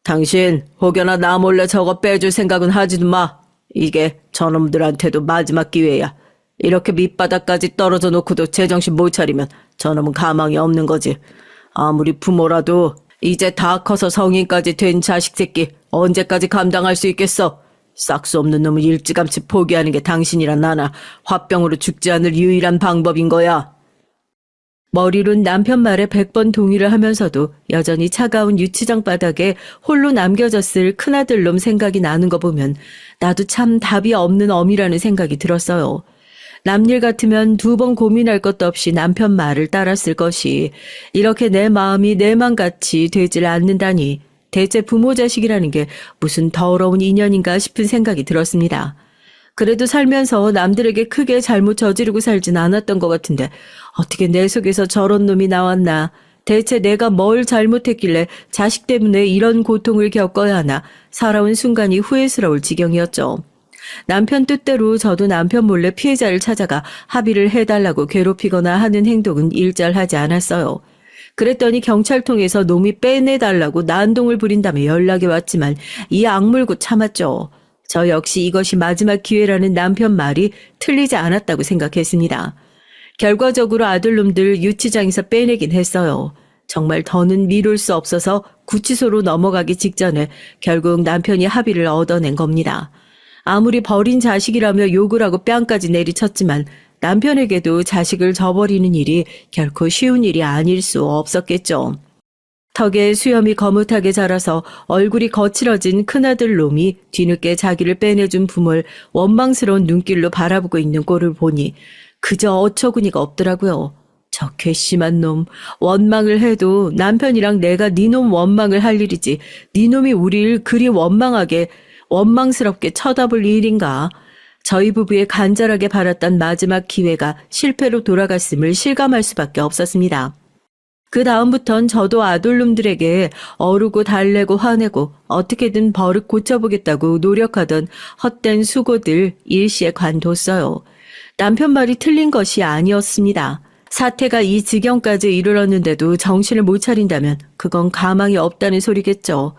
당신 혹여나 나 몰래 저거 빼줄 생각은 하지도 마. 이게 저놈들한테도 마지막 기회야. 이렇게 밑바닥까지 떨어져 놓고도 제정신 못 차리면 저놈은 가망이 없는 거지. 아무리 부모라도 이제 다 커서 성인까지 된 자식 새끼 언제까지 감당할 수 있겠어. 싹수 없는 놈을 일찌감치 포기하는 게 당신이란 나나 화병으로 죽지 않을 유일한 방법인 거야. 머리론 남편 말에 100번 동의를 하면서도 여전히 차가운 유치장 바닥에 홀로 남겨졌을 큰아들놈 생각이 나는 거 보면 나도 참 답이 없는 어미라는 생각이 들었어요. 남일 같으면 2번 고민할 것도 없이 남편 말을 따랐을 것이 이렇게 내 마음이 내 맘같이 되질 않는다니 대체 부모 자식이라는 게 무슨 더러운 인연인가 싶은 생각이 들었습니다. 그래도 살면서 남들에게 크게 잘못 저지르고 살진 않았던 것 같은데 어떻게 내 속에서 저런 놈이 나왔나. 대체 내가 뭘 잘못했길래 자식 때문에 이런 고통을 겪어야 하나 살아온 순간이 후회스러울 지경이었죠. 남편 뜻대로 저도 남편 몰래 피해자를 찾아가 합의를 해달라고 괴롭히거나 하는 행동은 일절하지 않았어요. 그랬더니 경찰통에서 놈이 빼내달라고 난동을 부린다며 연락이 왔지만 이 악물고 참았죠. 저 역시 이것이 마지막 기회라는 남편 말이 틀리지 않았다고 생각했습니다. 결과적으로 아들놈들 유치장에서 빼내긴 했어요. 정말 더는 미룰 수 없어서 구치소로 넘어가기 직전에 결국 남편이 합의를 얻어낸 겁니다. 아무리 버린 자식이라며 욕을 하고 뺨까지 내리쳤지만 남편에게도 자식을 저버리는 일이 결코 쉬운 일이 아닐 수 없었겠죠. 턱에 수염이 거뭇하게 자라서 얼굴이 거칠어진 큰아들 놈이 뒤늦게 자기를 빼내준 부모를 원망스러운 눈길로 바라보고 있는 꼴을 보니 그저 어처구니가 없더라고요. 저 괘씸한 놈, 원망을 해도 남편이랑 내가 니놈 원망을 할 일이지 니놈이 우리를 그리 원망스럽게 쳐다볼 일인가. 저희 부부의 간절하게 바랐던 마지막 기회가 실패로 돌아갔음을 실감할 수밖에 없었습니다. 그 다음부턴 저도 아들놈들에게 어르고 달래고 화내고 어떻게든 버릇 고쳐보겠다고 노력하던 헛된 수고들 일시에 관뒀어요. 남편 말이 틀린 것이 아니었습니다. 사태가 이 지경까지 이르렀는데도 정신을 못 차린다면 그건 가망이 없다는 소리겠죠.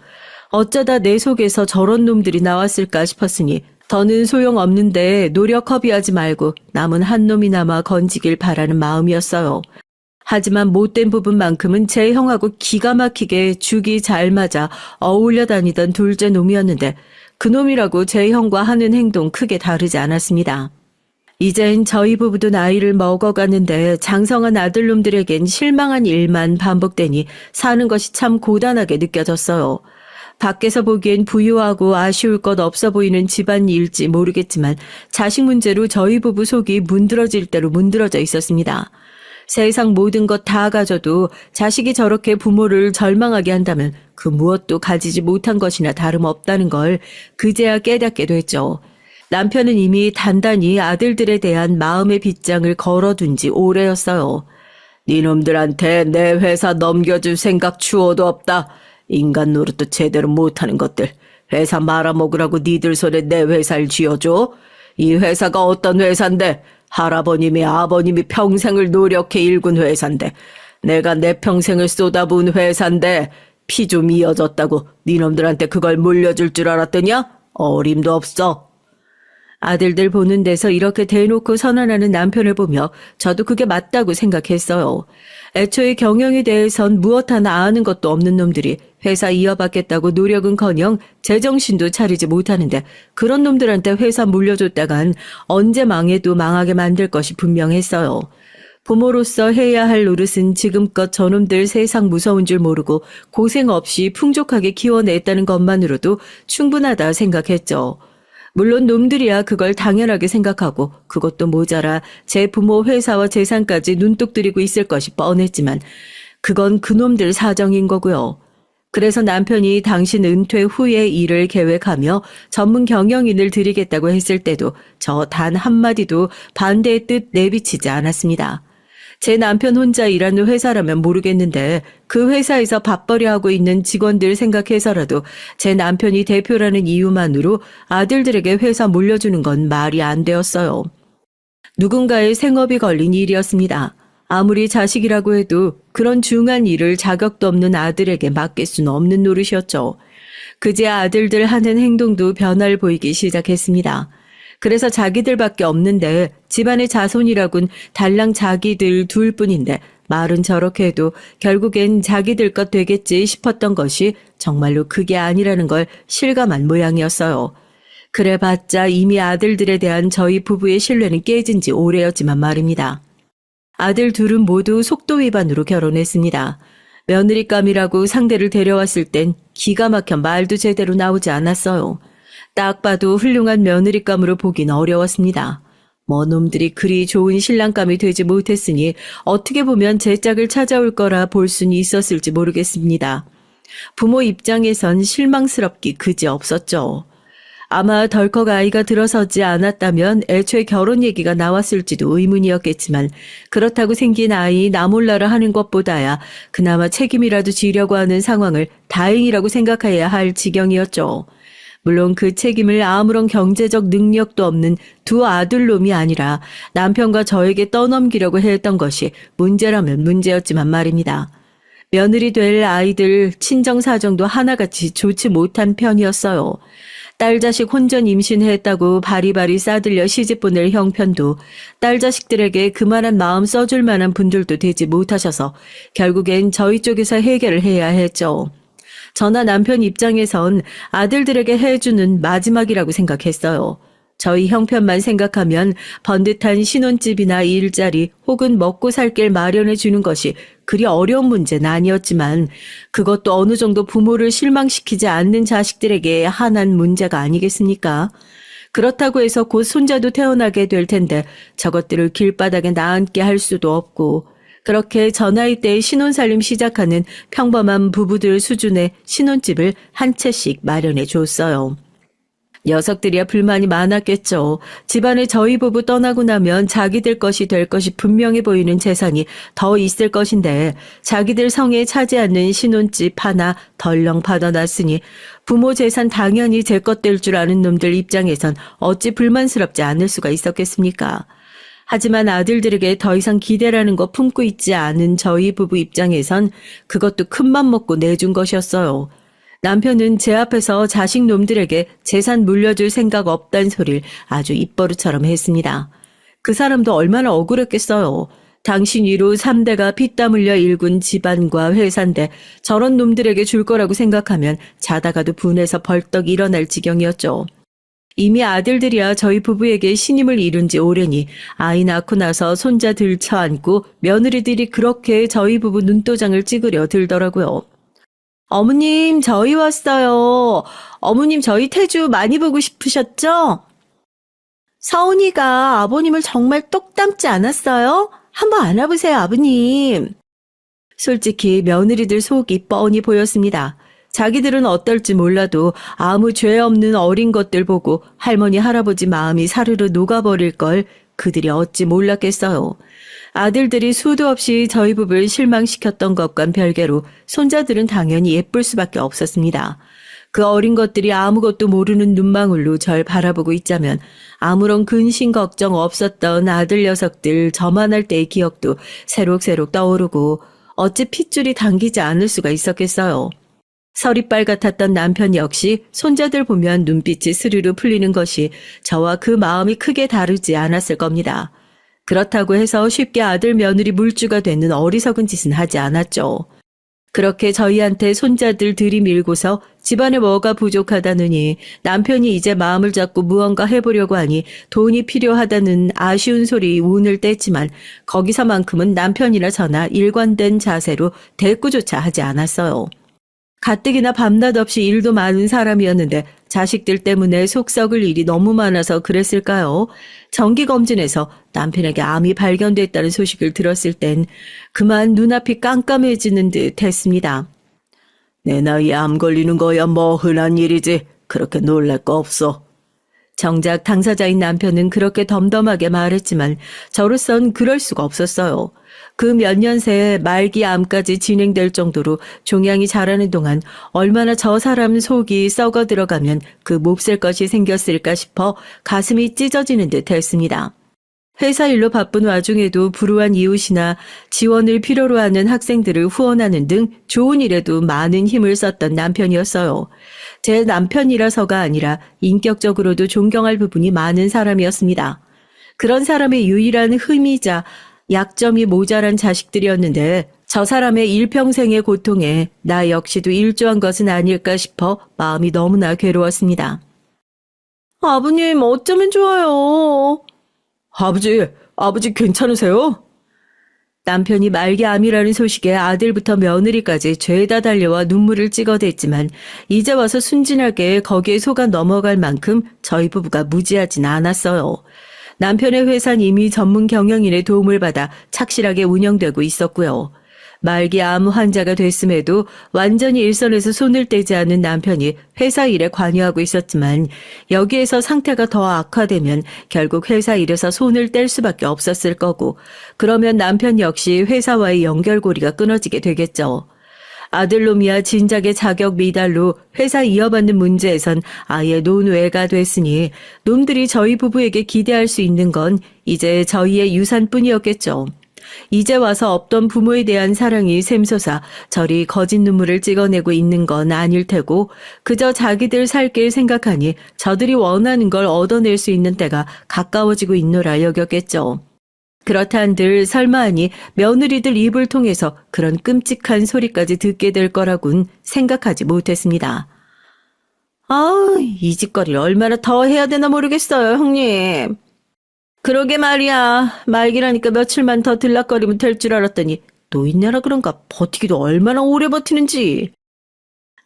어쩌다 내 속에서 저런 놈들이 나왔을까 싶었으니 더는 소용없는데 노력 허비하지 말고 남은 한 놈이나마 건지길 바라는 마음이었어요. 하지만 못된 부분만큼은 제 형하고 기가 막히게 죽이 잘 맞아 어울려 다니던 둘째 놈이었는데 그놈이라고 제 형과 하는 행동 크게 다르지 않았습니다. 이젠 저희 부부도 나이를 먹어가는데 장성한 아들놈들에겐 실망한 일만 반복되니 사는 것이 참 고단하게 느껴졌어요. 밖에서 보기엔 부유하고 아쉬울 것 없어 보이는 집안일지 모르겠지만 자식 문제로 저희 부부 속이 문드러질 대로 문드러져 있었습니다. 세상 모든 것 다 가져도 자식이 저렇게 부모를 절망하게 한다면 그 무엇도 가지지 못한 것이나 다름없다는 걸 그제야 깨닫게 됐죠. 남편은 이미 단단히 아들들에 대한 마음의 빗장을 걸어둔 지 오래였어요. 니놈들한테 내 회사 넘겨줄 생각 추호도 없다. 인간 노릇도 제대로 못하는 것들. 회사 말아먹으라고 니들 손에 내 회사를 쥐어줘? 이 회사가 어떤 회사인데? 할아버님이 아버님이 평생을 노력해 일군 회사인데 내가 내 평생을 쏟아부은 회사인데 피 좀 이어졌다고 니놈들한테 그걸 물려줄 줄 알았더냐? 어림도 없어. 아들들 보는 데서 이렇게 대놓고 선언하는 남편을 보며 저도 그게 맞다고 생각했어요. 애초에 경영에 대해선 무엇 하나 아는 것도 없는 놈들이 회사 이어받겠다고 노력은커녕 제정신도 차리지 못하는데 그런 놈들한테 회사 물려줬다간 언제 망해도 망하게 만들 것이 분명했어요. 부모로서 해야 할 노릇은 지금껏 저놈들 세상 무서운 줄 모르고 고생 없이 풍족하게 키워냈다는 것만으로도 충분하다 생각했죠. 물론 놈들이야 그걸 당연하게 생각하고 그것도 모자라 제 부모 회사와 재산까지 눈독 들이고 있을 것이 뻔했지만 그건 그놈들 사정인 거고요. 그래서 남편이 당신 은퇴 후에 일을 계획하며 전문 경영인을 들이겠다고 했을 때도 저 단 한마디도 반대의 뜻 내비치지 않았습니다. 제 남편 혼자 일하는 회사라면 모르겠는데 그 회사에서 밥벌이 하고 있는 직원들 생각해서라도 제 남편이 대표라는 이유만으로 아들들에게 회사 물려주는 건 말이 안 되었어요. 누군가의 생업이 걸린 일이었습니다. 아무리 자식이라고 해도 그런 중한 일을 자격도 없는 아들에게 맡길 수는 없는 노릇이었죠. 그제야 아들들 하는 행동도 변화를 보이기 시작했습니다. 그래서 자기들밖에 없는데 집안의 자손이라곤 달랑 자기들 둘뿐인데 말은 저렇게 해도 결국엔 자기들 것 되겠지 싶었던 것이 정말로 그게 아니라는 걸 실감한 모양이었어요. 그래봤자 이미 아들들에 대한 저희 부부의 신뢰는 깨진 지 오래였지만 말입니다. 아들 둘은 모두 속도 위반으로 결혼했습니다. 며느리감이라고 상대를 데려왔을 땐 기가 막혀 말도 제대로 나오지 않았어요. 딱 봐도 훌륭한 며느리감으로 보긴 어려웠습니다. 뭐 놈들이 그리 좋은 신랑감이 되지 못했으니 어떻게 보면 제 짝을 찾아올 거라 볼 수는 있었을지 모르겠습니다. 부모 입장에선 실망스럽기 그지없었죠. 아마 덜컥 아이가 들어서지 않았다면 애초에 결혼 얘기가 나왔을지도 의문이었겠지만 그렇다고 생긴 아이 나몰라라 하는 것보다야 그나마 책임이라도 지려고 하는 상황을 다행이라고 생각해야 할 지경이었죠. 물론 그 책임을 아무런 경제적 능력도 없는 두 아들놈이 아니라 남편과 저에게 떠넘기려고 했던 것이 문제라면 문제였지만 말입니다. 며느리 될 아이들 친정 사정도 하나같이 좋지 못한 편이었어요. 딸 자식 혼전 임신했다고 바리바리 싸들려 시집 보낼 형편도 딸 자식들에게 그만한 마음 써줄 만한 분들도 되지 못하셔서 결국엔 저희 쪽에서 해결을 해야 했죠. 저나 남편 입장에선 아들들에게 해주는 마지막이라고 생각했어요. 저희 형편만 생각하면 번듯한 신혼집이나 일자리 혹은 먹고 살 길 마련해 주는 것이 그리 어려운 문제는 아니었지만 그것도 어느 정도 부모를 실망시키지 않는 자식들에게 한한 문제가 아니겠습니까? 그렇다고 해서 곧 손자도 태어나게 될 텐데 저것들을 길바닥에 나앉게 할 수도 없고 그렇게 저 나이 때에 신혼살림 시작하는 평범한 부부들 수준의 신혼집을 한 채씩 마련해 줬어요. 녀석들이야 불만이 많았겠죠. 집안에 저희 부부 떠나고 나면 자기들 것이 될 것이 분명해 보이는 재산이 더 있을 것인데 자기들 성에 차지 않는 신혼집 하나 덜렁 받아놨으니 부모 재산 당연히 제 것 될 줄 아는 놈들 입장에선 어찌 불만스럽지 않을 수가 있었겠습니까? 하지만 아들들에게 더 이상 기대라는 거 품고 있지 않은 저희 부부 입장에선 그것도 큰맘 먹고 내준 것이었어요. 남편은 제 앞에서 자식 놈들에게 재산 물려줄 생각 없단 소리를 아주 입버릇처럼 했습니다. 그 사람도 얼마나 억울했겠어요. 당신 위로 3대가 피땀 흘려 일군 집안과 회사인데 저런 놈들에게 줄 거라고 생각하면 자다가도 분해서 벌떡 일어날 지경이었죠. 이미 아들들이야 저희 부부에게 신임을 이룬 지 오래니 아이 낳고 나서 손자 들쳐안고 며느리들이 그렇게 저희 부부 눈도장을 찍으려 들더라고요. 어머님, 저희 왔어요. 어머님, 저희 태주 많이 보고 싶으셨죠? 서운이가 아버님을 정말 똑 닮지 않았어요? 한번 안아보세요, 아버님. 솔직히 며느리들 속이 뻔히 보였습니다. 자기들은 어떨지 몰라도 아무 죄 없는 어린 것들 보고 할머니, 할아버지 마음이 사르르 녹아버릴 걸 그들이 어찌 몰랐겠어요. 아들들이 수도 없이 저희 부부를 실망시켰던 것과는 별개로 손자들은 당연히 예쁠 수밖에 없었습니다. 그 어린 것들이 아무것도 모르는 눈망울로 절 바라보고 있자면 아무런 근심 걱정 없었던 아들 녀석들 저만할 때의 기억도 새록새록 떠오르고 어찌 핏줄이 당기지 않을 수가 있었겠어요. 서리빨 같았던 남편 역시 손자들 보면 눈빛이 스르르 풀리는 것이 저와 그 마음이 크게 다르지 않았을 겁니다. 그렇다고 해서 쉽게 아들 며느리 물주가 되는 어리석은 짓은 하지 않았죠. 그렇게 저희한테 손자들 들이밀고서 집안에 뭐가 부족하다느니 남편이 이제 마음을 잡고 무언가 해보려고 하니 돈이 필요하다는 아쉬운 소리 운을 뗐지만 거기서만큼은 남편이나 저나 일관된 자세로 대꾸조차 하지 않았어요. 가뜩이나 밤낮 없이 일도 많은 사람이었는데 자식들 때문에 속 썩을 일이 너무 많아서 그랬을까요? 정기검진에서 남편에게 암이 발견됐다는 소식을 들었을 땐 그만 눈앞이 깜깜해지는 듯 했습니다. 내 나이에 암 걸리는 거야 뭐 흔한 일이지. 그렇게 놀랄 거 없어. 정작 당사자인 남편은 그렇게 덤덤하게 말했지만 저로선 그럴 수가 없었어요. 그 몇 년 새에 말기 암까지 진행될 정도로 종양이 자라는 동안 얼마나 저 사람 속이 썩어 들어가면 그 몹쓸 것이 생겼을까 싶어 가슴이 찢어지는 듯 했습니다. 회사 일로 바쁜 와중에도 불우한 이웃이나 지원을 필요로 하는 학생들을 후원하는 등 좋은 일에도 많은 힘을 썼던 남편이었어요. 제 남편이라서가 아니라 인격적으로도 존경할 부분이 많은 사람이었습니다. 그런 사람의 유일한 흠이자 약점이 모자란 자식들이었는데 저 사람의 일평생의 고통에 나 역시도 일조한 것은 아닐까 싶어 마음이 너무나 괴로웠습니다. 아버님 어쩌면 좋아요. 아버지 괜찮으세요? 남편이 말기암이라는 소식에 아들부터 며느리까지 죄다 달려와 눈물을 찍어댔지만 이제 와서 순진하게 거기에 속아 넘어갈 만큼 저희 부부가 무지하진 않았어요. 남편의 회사는 이미 전문 경영인의 도움을 받아 착실하게 운영되고 있었고요. 말기 암 환자가 됐음에도 완전히 일선에서 손을 떼지 않은 남편이 회사 일에 관여하고 있었지만 여기에서 상태가 더 악화되면 결국 회사 일에서 손을 뗄 수밖에 없었을 거고 그러면 남편 역시 회사와의 연결고리가 끊어지게 되겠죠. 아들놈이야 진작에 자격 미달로 회사 이어받는 문제에선 아예 논외가 됐으니 놈들이 저희 부부에게 기대할 수 있는 건 이제 저희의 유산뿐이었겠죠. 이제 와서 없던 부모에 대한 사랑이 샘솟아 저리 거짓 눈물을 찍어내고 있는 건 아닐 테고 그저 자기들 살 길 생각하니 저들이 원하는 걸 얻어낼 수 있는 때가 가까워지고 있노라 여겼겠죠. 그렇다 한들 설마하니 며느리들 입을 통해서 그런 끔찍한 소리까지 듣게 될 거라곤 생각하지 못했습니다. 이 짓거리를 얼마나 더 해야 되나 모르겠어요, 형님. 그러게 말이야. 말기라니까 며칠만 더 들락거리면 될 줄 알았더니 노인네라 그런가 버티기도 얼마나 오래 버티는지.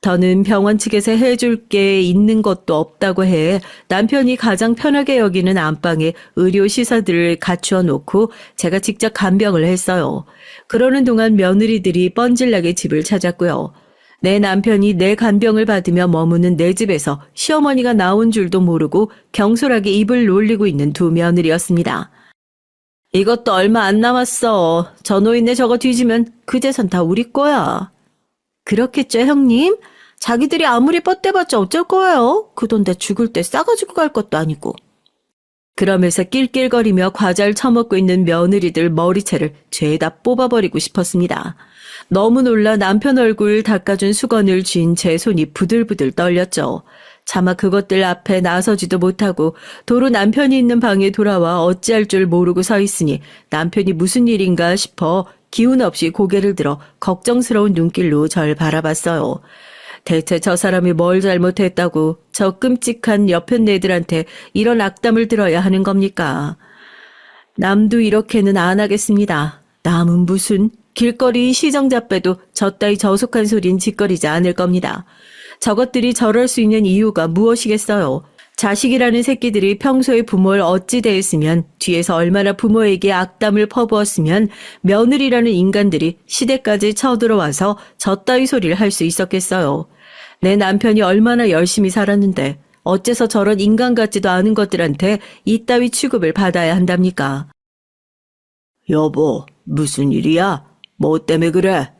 더는 병원 측에서 해줄 게 있는 것도 없다고 해 남편이 가장 편하게 여기는 안방에 의료시설들을 갖추어 놓고 제가 직접 간병을 했어요. 그러는 동안 며느리들이 뻔질나게 집을 찾았고요. 내 남편이 내 간병을 받으며 머무는 내 집에서 시어머니가 나온 줄도 모르고 경솔하게 입을 놀리고 있는 두 며느리였습니다. 이것도 얼마 안 남았어. 저 노인네 저거 뒤지면 그 재산 다 우리 거야. 그렇겠죠, 형님? 자기들이 아무리 뻗대봤자 어쩔 거예요? 그 돈 다 죽을 때 싸가지고 갈 것도 아니고. 그러면서 낄낄거리며 과자를 처먹고 있는 며느리들 머리채를 죄다 뽑아버리고 싶었습니다. 너무 놀라 남편 얼굴 닦아준 수건을 쥔 제 손이 부들부들 떨렸죠. 차마 그것들 앞에 나서지도 못하고 도로 남편이 있는 방에 돌아와 어찌할 줄 모르고 서 있으니 남편이 무슨 일인가 싶어 기운 없이 고개를 들어 걱정스러운 눈길로 절 바라봤어요. 대체 저 사람이 뭘 잘못했다고 저 끔찍한 여편네들한테 이런 악담을 들어야 하는 겁니까? 남도 이렇게는 안 하겠습니다. 남은 무슨 길거리 시정잡배도 저 따위 저속한 소린 짓거리지 않을 겁니다. 저것들이 저럴 수 있는 이유가 무엇이겠어요? 자식이라는 새끼들이 평소에 부모를 어찌 대했으면 뒤에서 얼마나 부모에게 악담을 퍼부었으면 며느리라는 인간들이 시댁까지 쳐들어와서 저 따위 소리를 할 수 있었겠어요. 내 남편이 얼마나 열심히 살았는데 어째서 저런 인간 같지도 않은 것들한테 이따위 취급을 받아야 한답니까? 여보, 무슨 일이야? 뭐 때문에 그래?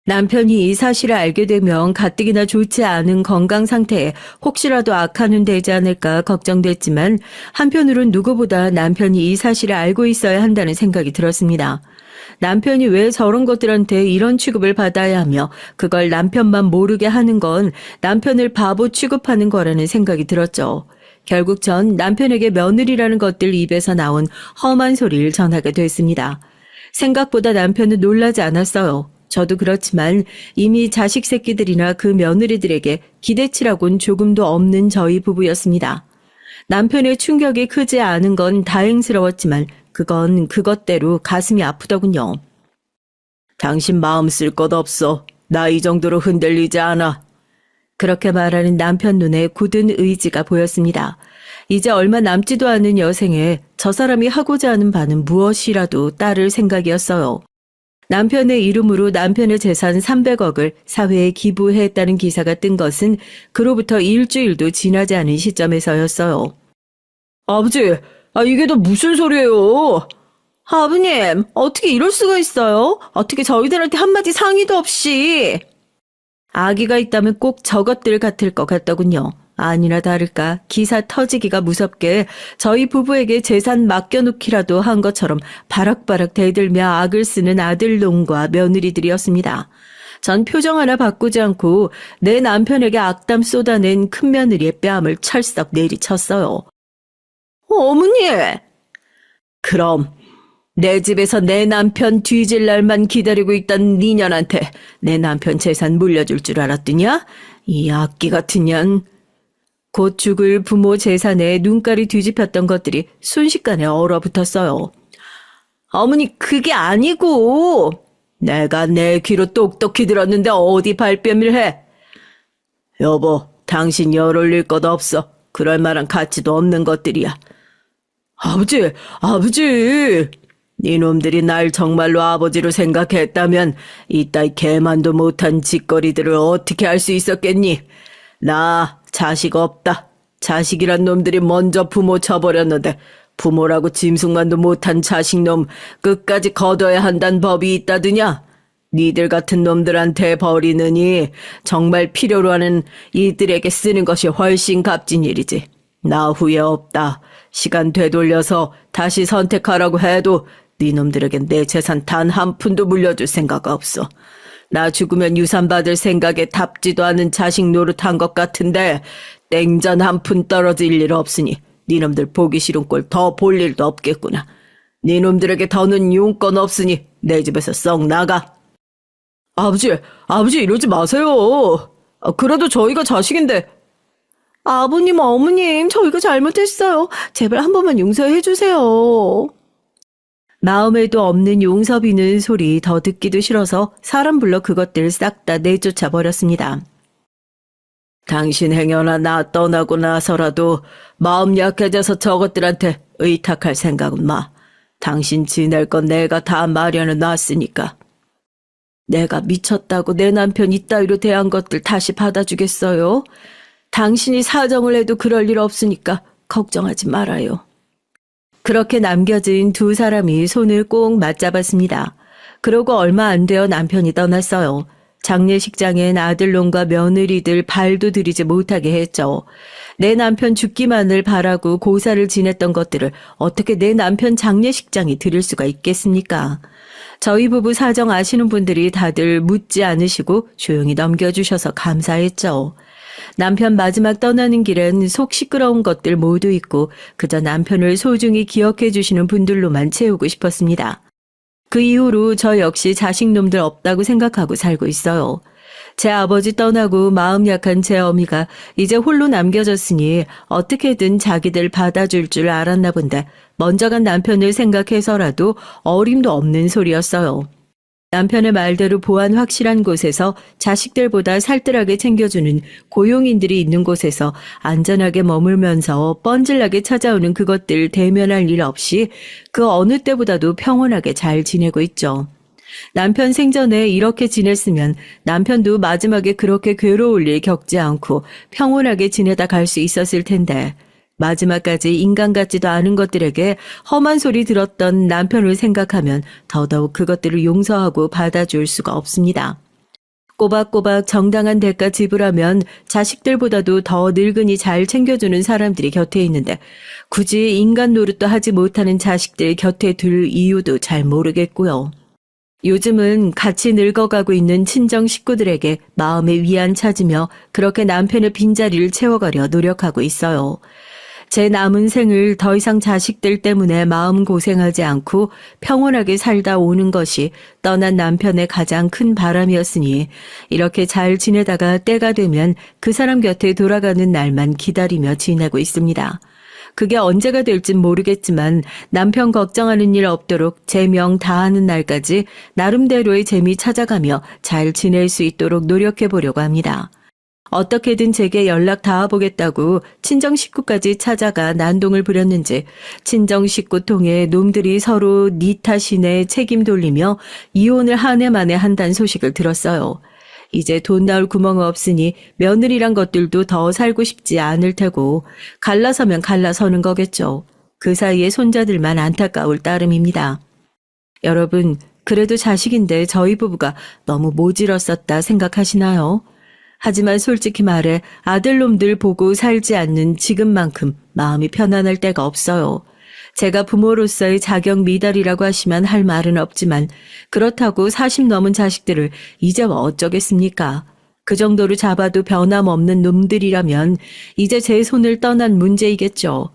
남편이 이 사실을 알게 되면 가뜩이나 좋지 않은 건강 상태에 혹시라도 악화는 되지 않을까 걱정됐지만 한편으론 누구보다 남편이 이 사실을 알고 있어야 한다는 생각이 들었습니다. 남편이 왜 저런 것들한테 이런 취급을 받아야 하며 그걸 남편만 모르게 하는 건 남편을 바보 취급하는 거라는 생각이 들었죠. 결국 전 남편에게 며느리라는 것들 입에서 나온 험한 소리를 전하게 됐습니다. 생각보다 남편은 놀라지 않았어요. 저도 그렇지만 이미 자식 새끼들이나 그 며느리들에게 기대치라곤 조금도 없는 저희 부부였습니다. 남편의 충격이 크지 않은 건 다행스러웠지만 그건 그것대로 가슴이 아프더군요. 당신 마음 쓸 것 없어. 나 이 정도로 흔들리지 않아. 그렇게 말하는 남편 눈에 굳은 의지가 보였습니다. 이제 얼마 남지도 않은 여생에 저 사람이 하고자 하는 바는 무엇이라도 따를 생각이었어요. 남편의 이름으로 남편의 재산 300억을 사회에 기부했다는 기사가 뜬 것은 그로부터 일주일도 지나지 않은 시점에서였어요. 아버지, 이게 또 무슨 소리예요? 아버님, 어떻게 이럴 수가 있어요? 어떻게 저희들한테 한마디 상의도 없이. 아기가 있다면 꼭 저것들 같을 것 같더군요. 아니나 다를까 기사 터지기가 무섭게 저희 부부에게 재산 맡겨놓기라도 한 것처럼 바락바락 대들며 악을 쓰는 아들놈과 며느리들이었습니다. 전 표정 하나 바꾸지 않고 내 남편에게 악담 쏟아낸 큰며느리의 뺨을 철썩 내리쳤어요. 어머니! 그럼 내 집에서 내 남편 뒤질 날만 기다리고 있던 니년한테 내 남편 재산 물려줄 줄 알았더냐? 이 악기 같은 년. 곧 죽을 부모 재산에 눈깔이 뒤집혔던 것들이 순식간에 얼어붙었어요. 어머니, 그게 아니고. 내가 내 귀로 똑똑히 들었는데 어디 발뺌을 해? 여보, 당신 열 올릴 것 없어. 그럴 만한 가치도 없는 것들이야. 아버지, 아버지! 이놈들이 날 정말로 아버지로 생각했다면 이따위 개만도 못한 짓거리들을 어떻게 할 수 있었겠니? 나 자식 없다. 자식이란 놈들이 먼저 부모 쳐버렸는데 부모라고 짐승만도 못한 자식놈 끝까지 거둬야 한단 법이 있다드냐? 니들 같은 놈들한테 버리느니 정말 필요로 하는 이들에게 쓰는 것이 훨씬 값진 일이지. 나 후회 없다. 시간 되돌려서 다시 선택하라고 해도 네 놈들에겐 내 재산 단 한 푼도 물려줄 생각 없어. 나 죽으면 유산 받을 생각에 답지도 않은 자식 노릇한 것 같은데 땡전 한 푼 떨어질 일 없으니 네 놈들 보기 싫은 꼴 더 볼 일도 없겠구나. 네 놈들에게 더는 용건 없으니 내 집에서 썩 나가. 아버지 이러지 마세요. 그래도 저희가 자식인데. 아버님, 어머님, 저희가 잘못했어요. 제발 한 번만 용서해 주세요. 마음에도 없는 용서 비는 소리 더 듣기도 싫어서 사람 불러 그것들 싹 다 내쫓아 버렸습니다. 당신 행여나 나 떠나고 나서라도 마음 약해져서 저것들한테 의탁할 생각은 마. 당신 지낼 건 내가 다 마련해 놨으니까. 내가 미쳤다고 내 남편 이따위로 대한 것들 다시 받아주겠어요? 당신이 사정을 해도 그럴 일 없으니까 걱정하지 말아요. 그렇게 남겨진 두 사람이 손을 꼭 맞잡았습니다. 그러고 얼마 안 되어 남편이 떠났어요. 장례식장엔 아들놈과 며느리들 발도 들이지 못하게 했죠. 내 남편 죽기만을 바라고 고사를 지냈던 것들을 어떻게 내 남편 장례식장에 들일 수가 있겠습니까? 저희 부부 사정 아시는 분들이 다들 묻지 않으시고 조용히 넘겨주셔서 감사했죠. 남편 마지막 떠나는 길엔 속 시끄러운 것들 모두 있고 그저 남편을 소중히 기억해 주시는 분들로만 채우고 싶었습니다. 그 이후로 저 역시 자식놈들 없다고 생각하고 살고 있어요. 제 아버지 떠나고 마음 약한 제 어미가 이제 홀로 남겨졌으니 어떻게든 자기들 받아줄 줄 알았나 본데 먼저 간 남편을 생각해서라도 어림도 없는 소리였어요. 남편의 말대로 보안 확실한 곳에서 자식들보다 살뜰하게 챙겨주는 고용인들이 있는 곳에서 안전하게 머물면서 뻔질나게 찾아오는 그것들 대면할 일 없이 그 어느 때보다도 평온하게 잘 지내고 있죠. 남편 생전에 이렇게 지냈으면 남편도 마지막에 그렇게 괴로울 일 겪지 않고 평온하게 지내다 갈 수 있었을 텐데 마지막까지 인간 같지도 않은 것들에게 험한 소리 들었던 남편을 생각하면 더더욱 그것들을 용서하고 받아줄 수가 없습니다. 꼬박꼬박 정당한 대가 지불하면 자식들보다도 더 늙은이 잘 챙겨주는 사람들이 곁에 있는데 굳이 인간 노릇도 하지 못하는 자식들 곁에 둘 이유도 잘 모르겠고요. 요즘은 같이 늙어가고 있는 친정 식구들에게 마음의 위안 찾으며 그렇게 남편의 빈자리를 채워가려 노력하고 있어요. 제 남은 생을 더 이상 자식들 때문에 마음고생하지 않고 평온하게 살다 오는 것이 떠난 남편의 가장 큰 바람이었으니 이렇게 잘 지내다가 때가 되면 그 사람 곁에 돌아가는 날만 기다리며 지내고 있습니다. 그게 언제가 될진 모르겠지만 남편 걱정하는 일 없도록 제 명 다하는 날까지 나름대로의 재미 찾아가며 잘 지낼 수 있도록 노력해 보려고 합니다. 어떻게든 제게 연락 닿아보겠다고 친정 식구까지 찾아가 난동을 부렸는지 친정 식구 통해 놈들이 서로 니 탓이네 책임 돌리며 이혼을 한 해 만에 한다는 소식을 들었어요. 이제 돈 나올 구멍 없으니 며느리란 것들도 더 살고 싶지 않을 테고 갈라서면 갈라서는 거겠죠. 그 사이에 손자들만 안타까울 따름입니다. 여러분, 그래도 자식인데 저희 부부가 너무 모질었었다 생각하시나요? 하지만 솔직히 말해 아들놈들 보고 살지 않는 지금만큼 마음이 편안할 때가 없어요. 제가 부모로서의 자격 미달이라고 하시면 할 말은 없지만 그렇다고 40 넘은 자식들을 이제와 어쩌겠습니까? 그 정도로 잡아도 변함없는 놈들이라면 이제 제 손을 떠난 문제이겠죠.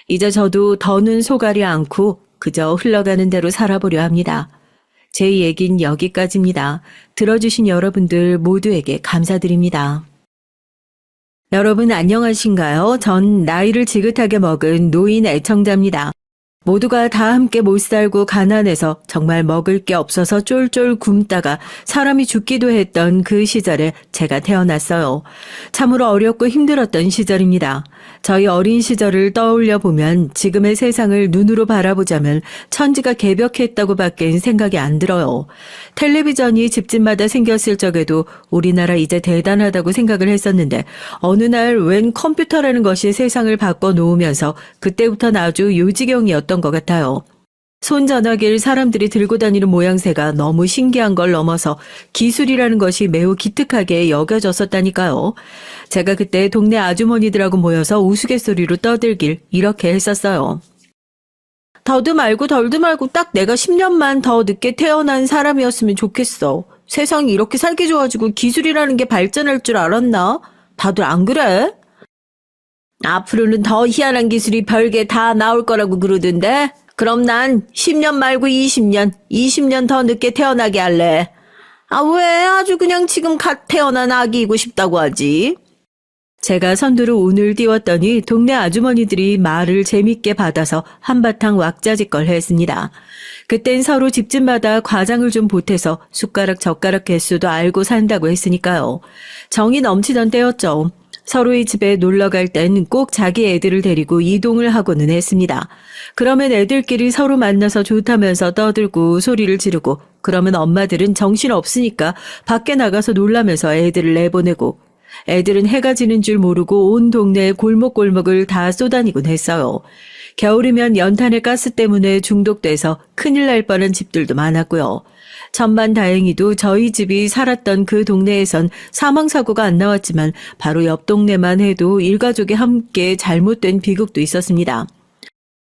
이제 저도 더는 소가리 않고 그저 흘러가는 대로 살아보려 합니다. 제 얘긴 여기까지입니다. 들어주신 여러분들 모두에게 감사드립니다. 여러분 안녕하신가요? 전 나이를 지긋하게 먹은 노인 애청자입니다. 모두가 다 함께 못 살고 가난해서 정말 먹을 게 없어서 쫄쫄 굶다가 사람이 죽기도 했던 그 시절에 제가 태어났어요. 참으로 어렵고 힘들었던 시절입니다. 저희 어린 시절을 떠올려 보면 지금의 세상을 눈으로 바라보자면 천지가 개벽했다고 밖엔 생각이 안 들어요. 텔레비전이 집집마다 생겼을 적에도 우리나라 이제 대단하다고 생각을 했었는데 어느 날 웬 컴퓨터라는 것이 세상을 바꿔놓으면서 그때부터는 아주 요지경이었던 것 같아요. 손전화기를 사람들이 들고 다니는 모양새가 너무 신기한 걸 넘어서 기술이라는 것이 매우 기특하게 여겨졌었다니까요. 제가 그때 동네 아주머니들하고 모여서 우스갯소리로 떠들길 이렇게 했었어요. 더도 말고 덜도 말고 딱 내가 10년만 더 늦게 태어난 사람이었으면 좋겠어. 세상이 이렇게 살기 좋아지고 기술이라는 게 발전할 줄 알았나? 다들 안 그래? 앞으로는 더 희한한 기술이 별게 다 나올 거라고 그러던데? 그럼 난 10년 말고 20년 더 늦게 태어나게 할래. 아, 왜? 아주 그냥 지금 갓 태어난 아기이고 싶다고 하지. 제가 선두로 운을 띄웠더니 동네 아주머니들이 말을 재밌게 받아서 한바탕 왁자지껄 했습니다. 그땐 서로 집집마다 과장을 좀 보태서 숟가락 젓가락 개수도 알고 산다고 했으니까요. 정이 넘치던 때였죠. 서로의 집에 놀러 갈 땐 꼭 자기 애들을 데리고 이동을 하고는 했습니다. 그러면 애들끼리 서로 만나서 좋다면서 떠들고 소리를 지르고 그러면 엄마들은 정신 없으니까 밖에 나가서 놀라면서 애들을 내보내고 애들은 해가 지는 줄 모르고 온 동네 골목골목을 다 쏘다니곤 했어요. 겨울이면 연탄의 가스 때문에 중독돼서 큰일 날 뻔한 집들도 많았고요. 천만다행히도 저희 집이 살았던 그 동네에선 사망사고가 안 나왔지만 바로 옆 동네만 해도 일가족이 함께 잘못된 비극도 있었습니다.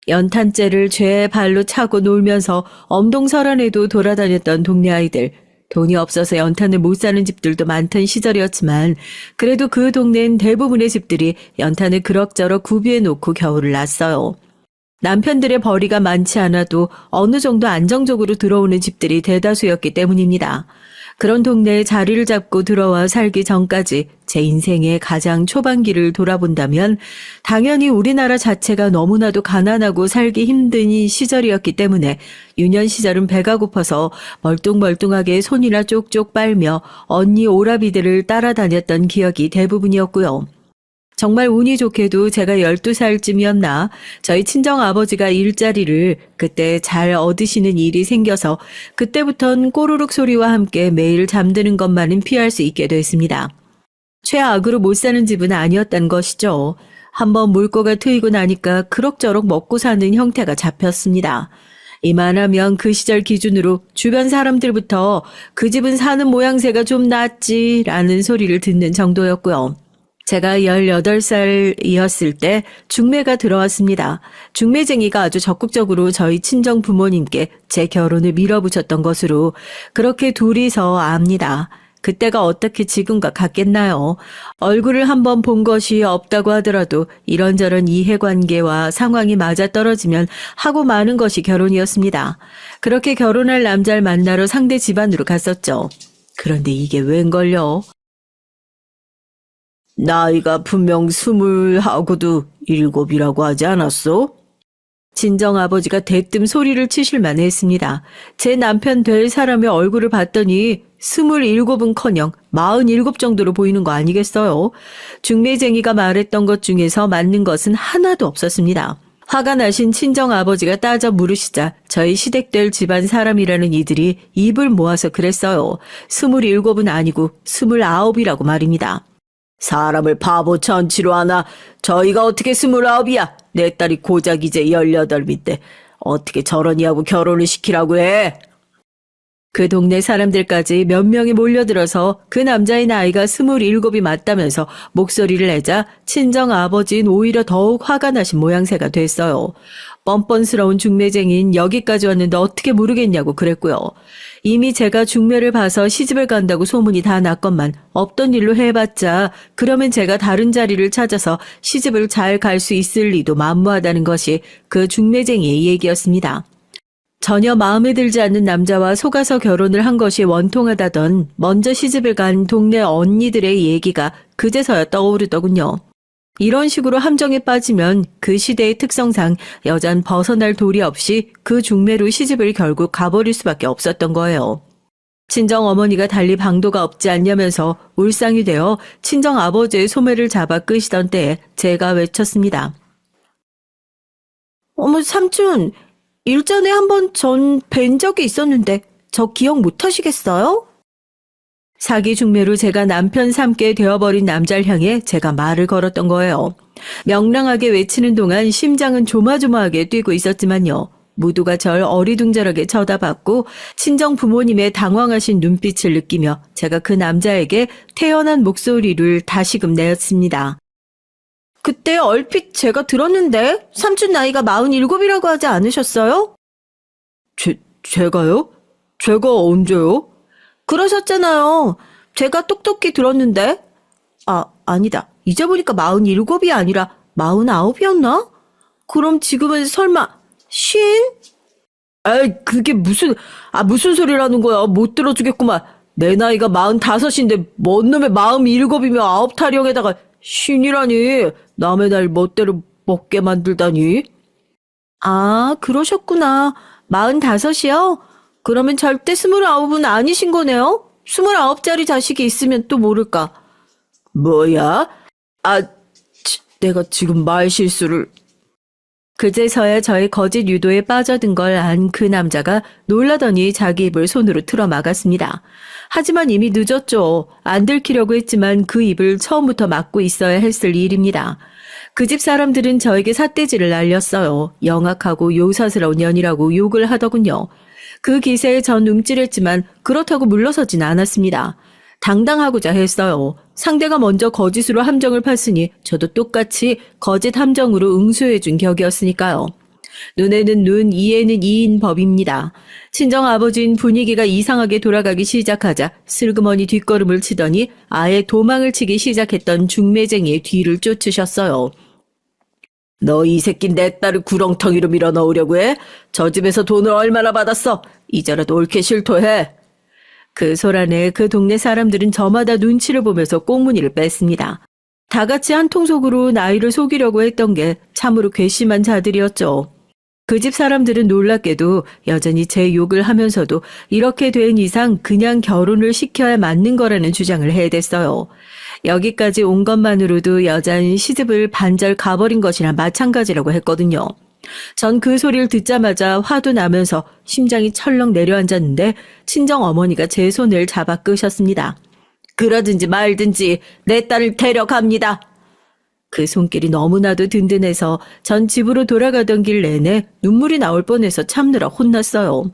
연탄재를 죄의 발로 차고 놀면서 엄동설안에도 돌아다녔던 동네 아이들. 돈이 없어서 연탄을 못 사는 집들도 많던 시절이었지만 그래도 그 동네엔 대부분의 집들이 연탄을 그럭저럭 구비해 놓고 겨울을 났어요. 남편들의 벌이가 많지 않아도 어느 정도 안정적으로 들어오는 집들이 대다수였기 때문입니다. 그런 동네에 자리를 잡고 들어와 살기 전까지 제 인생의 가장 초반기를 돌아본다면 당연히 우리나라 자체가 너무나도 가난하고 살기 힘든 이 시절이었기 때문에 유년 시절은 배가 고파서 멀뚱멀뚱하게 손이나 쪽쪽 빨며 언니 오라비들을 따라다녔던 기억이 대부분이었고요. 정말 운이 좋게도 제가 12살쯤이었나 저희 친정아버지가 일자리를 그때 잘 얻으시는 일이 생겨서 그때부턴 꼬르륵 소리와 함께 매일 잠드는 것만은 피할 수 있게 됐습니다. 최악으로 못 사는 집은 아니었단 것이죠. 한번 물꼬가 트이고 나니까 그럭저럭 먹고 사는 형태가 잡혔습니다. 이만하면 그 시절 기준으로 주변 사람들부터 그 집은 사는 모양새가 좀 낫지라는 소리를 듣는 정도였고요. 제가 18살이었을 때 중매가 들어왔습니다. 중매쟁이가 아주 적극적으로 저희 친정 부모님께 제 결혼을 밀어붙였던 것으로 그렇게 둘이서 압니다. 그때가 어떻게 지금과 같겠나요? 얼굴을 한번 본 것이 없다고 하더라도 이런저런 이해관계와 상황이 맞아떨어지면 하고 마는 것이 결혼이었습니다. 그렇게 결혼할 남자를 만나러 상대 집안으로 갔었죠. 그런데 이게 웬걸요? 나이가 분명 20하고도 7이라고 하지 않았어? 친정아버지가 대뜸 소리를 치실만 했습니다. 제 남편 될 사람의 얼굴을 봤더니 27은커녕 47 정도로 보이는 거 아니겠어요? 중매쟁이가 말했던 것 중에서 맞는 것은 하나도 없었습니다. 화가 나신 친정아버지가 따져 물으시자 저희 시댁될 집안 사람이라는 이들이 입을 모아서 그랬어요. 27은 아니고 29이라고 말입니다. 사람을 바보 천치로 하나. 저희가 어떻게 29이야. 내 딸이 고작 이제 18인데 어떻게 저러니 하고 결혼을 시키라고 해. 그 동네 사람들까지 몇 명이 몰려들어서 그 남자의 나이가 27이 맞다면서 목소리를 내자 친정아버지는 오히려 더욱 화가 나신 모양새가 됐어요. 뻔뻔스러운 중매쟁이인 여기까지 왔는데 어떻게 모르겠냐고 그랬고요. 이미 제가 중매를 봐서 시집을 간다고 소문이 다 났건만 없던 일로 해봤자 그러면 제가 다른 자리를 찾아서 시집을 잘 갈 수 있을 리도 만무하다는 것이 그 중매쟁이의 얘기였습니다. 전혀 마음에 들지 않는 남자와 속아서 결혼을 한 것이 원통하다던 먼저 시집을 간 동네 언니들의 얘기가 그제서야 떠오르더군요. 이런 식으로 함정에 빠지면 그 시대의 특성상 여잔 벗어날 도리 없이 그 중매로 시집을 결국 가버릴 수밖에 없었던 거예요. 친정 어머니가 달리 방도가 없지 않냐면서 울상이 되어 친정 아버지의 소매를 잡아 끄시던 때에 제가 외쳤습니다. 어머, 삼촌, 일전에 한번 전 뵌 적이 있었는데 저 기억 못 하시겠어요? 사기 중매로 제가 남편 삼게 되어버린 남자를 향해 제가 말을 걸었던 거예요. 명랑하게 외치는 동안 심장은 조마조마하게 뛰고 있었지만요. 모두가 절 어리둥절하게 쳐다봤고 친정 부모님의 당황하신 눈빛을 느끼며 제가 그 남자에게 태연한 목소리를 다시금 내었습니다. 그때 얼핏 제가 들었는데 삼촌 나이가 47이라고 하지 않으셨어요? 제가요? 제가 언제요? 그러셨잖아요. 제가 똑똑히 들었는데. 아니다. 이제 보니까 47이 아니라 49이었나? 그럼 지금은 설마 50? 에이, 그게 무슨 소리라는 거야. 못 들어주겠구만. 내 나이가 45인데 뭔 놈의 47이며 9타령에다가 50이라니. 남의 날 멋대로 먹게 만들다니. 아, 그러셨구나. 45이요? 그러면 절대 29은 아니신 거네요? 29짜리 자식이 있으면 또 모를까. 뭐야? 내가 지금 말 실수를. 그제서야 저의 거짓 유도에 빠져든 걸 안 그 남자가 놀라더니 자기 입을 손으로 틀어 막았습니다. 하지만 이미 늦었죠. 안 들키려고 했지만 그 입을 처음부터 막고 있어야 했을 일입니다. 그 집 사람들은 저에게 삿대질을 날렸어요. 영악하고 요사스러운 년이라고 욕을 하더군요. 그 기세에 전 움찔했지만 그렇다고 물러서진 않았습니다. 당당하고자 했어요. 상대가 먼저 거짓으로 함정을 팠으니 저도 똑같이 거짓 함정으로 응수해준 격이었으니까요. 눈에는 눈, 이에는 이인 법입니다. 친정아버지는 분위기가 이상하게 돌아가기 시작하자 슬그머니 뒷걸음을 치더니 아예 도망을 치기 시작했던 중매쟁이의 뒤를 쫓으셨어요. 너 이 새끼 내 딸을 구렁텅이로 밀어넣으려고 해? 저 집에서 돈을 얼마나 받았어? 이제라도 옳게 실토해. 그 소란에 그 동네 사람들은 저마다 눈치를 보면서 꽁무니를 뺐습니다. 다 같이 한 통속으로 나이를 속이려고 했던 게 참으로 괘씸한 자들이었죠. 그 집 사람들은 놀랍게도 여전히 제 욕을 하면서도 이렇게 된 이상 그냥 결혼을 시켜야 맞는 거라는 주장을 해댔어요. 여기까지 온 것만으로도 여자는 시집을 반절 가버린 것이나 마찬가지라고 했거든요. 전 그 소리를 듣자마자 화도 나면서 심장이 철렁 내려앉았는데 친정 어머니가 제 손을 잡아 끄셨습니다. 그러든지 말든지 내 딸을 데려갑니다. 그 손길이 너무나도 든든해서 전 집으로 돌아가던 길 내내 눈물이 나올 뻔해서 참느라 혼났어요.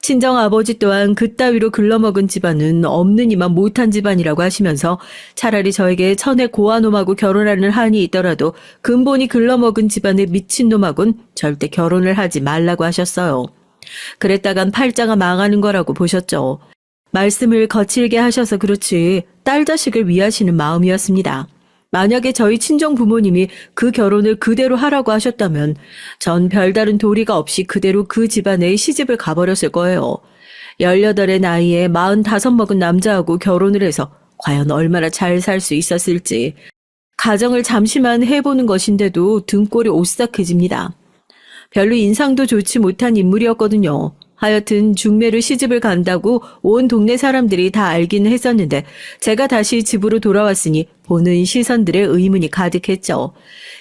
친정 아버지 또한 그따위로 글러먹은 집안은 없는 이만 못한 집안이라고 하시면서 차라리 저에게 천의 고아놈하고 결혼하는 한이 있더라도 근본이 글러먹은 집안의 미친놈하고는 절대 결혼을 하지 말라고 하셨어요. 그랬다간 팔자가 망하는 거라고 보셨죠. 말씀을 거칠게 하셔서 그렇지 딸 자식을 위하시는 마음이었습니다. 만약에 저희 친정 부모님이 그 결혼을 그대로 하라고 하셨다면 전 별다른 도리가 없이 그대로 그 집안에 시집을 가버렸을 거예요. 18의 나이에 45 먹은 남자하고 결혼을 해서 과연 얼마나 잘 살 수 있었을지. 가정을 잠시만 해보는 것인데도 등골이 오싹해집니다. 별로 인상도 좋지 못한 인물이었거든요. 하여튼 중매로 시집을 간다고 온 동네 사람들이 다 알기는 했었는데 제가 다시 집으로 돌아왔으니 보는 시선들의 의문이 가득했죠.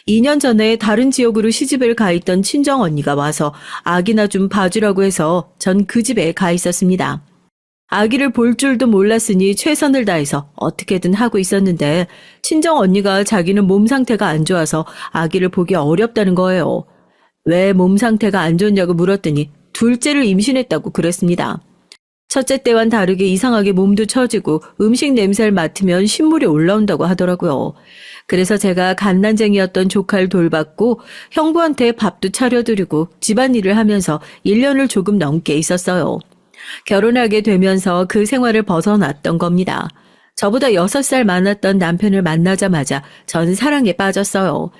2년 전에 다른 지역으로 시집을 가 있던 친정 언니가 와서 아기나 좀 봐주라고 해서 전 그 집에 가 있었습니다. 아기를 볼 줄도 몰랐으니 최선을 다해서 어떻게든 하고 있었는데 친정 언니가 자기는 몸 상태가 안 좋아서 아기를 보기 어렵다는 거예요. 왜 몸 상태가 안 좋냐고 물었더니 둘째를 임신했다고 그랬습니다. 첫째 때와는 다르게 이상하게 몸도 처지고 음식 냄새를 맡으면 신물이 올라온다고 하더라고요. 그래서 제가 갓난쟁이였던 조카를 돌봤고 형부한테 밥도 차려드리고 집안일을 하면서 1년을 조금 넘게 있었어요. 결혼하게 되면서 그 생활을 벗어났던 겁니다. 저보다 6살 많았던 남편을 만나자마자 전 사랑에 빠졌어요.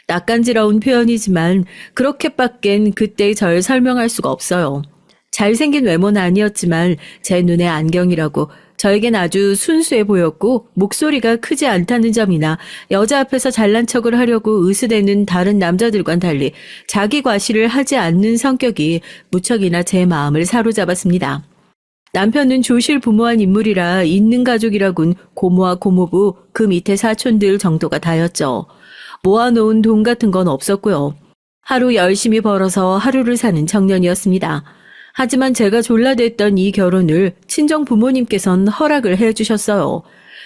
낯간지러운 표현이지만 그렇게밖엔 그때의 절 설명할 수가 없어요. 잘생긴 외모는 아니었지만 제 눈에 안경이라고 저에겐 아주 순수해 보였고 목소리가 크지 않다는 점이나 여자 앞에서 잘난 척을 하려고 으스대는 다른 남자들과는 달리 자기 과시를 하지 않는 성격이 무척이나 제 마음을 사로잡았습니다. 남편은 조실 부모한 인물이라 있는 가족이라곤 고모와 고모부 그 밑에 사촌들 정도가 다였죠. 모아놓은 돈 같은 건 없었고요. 하루 열심히 벌어서 하루를 사는 청년이었습니다. 하지만 제가 졸라댔던 이 결혼을 친정 부모님께선 허락을 해주셨어요.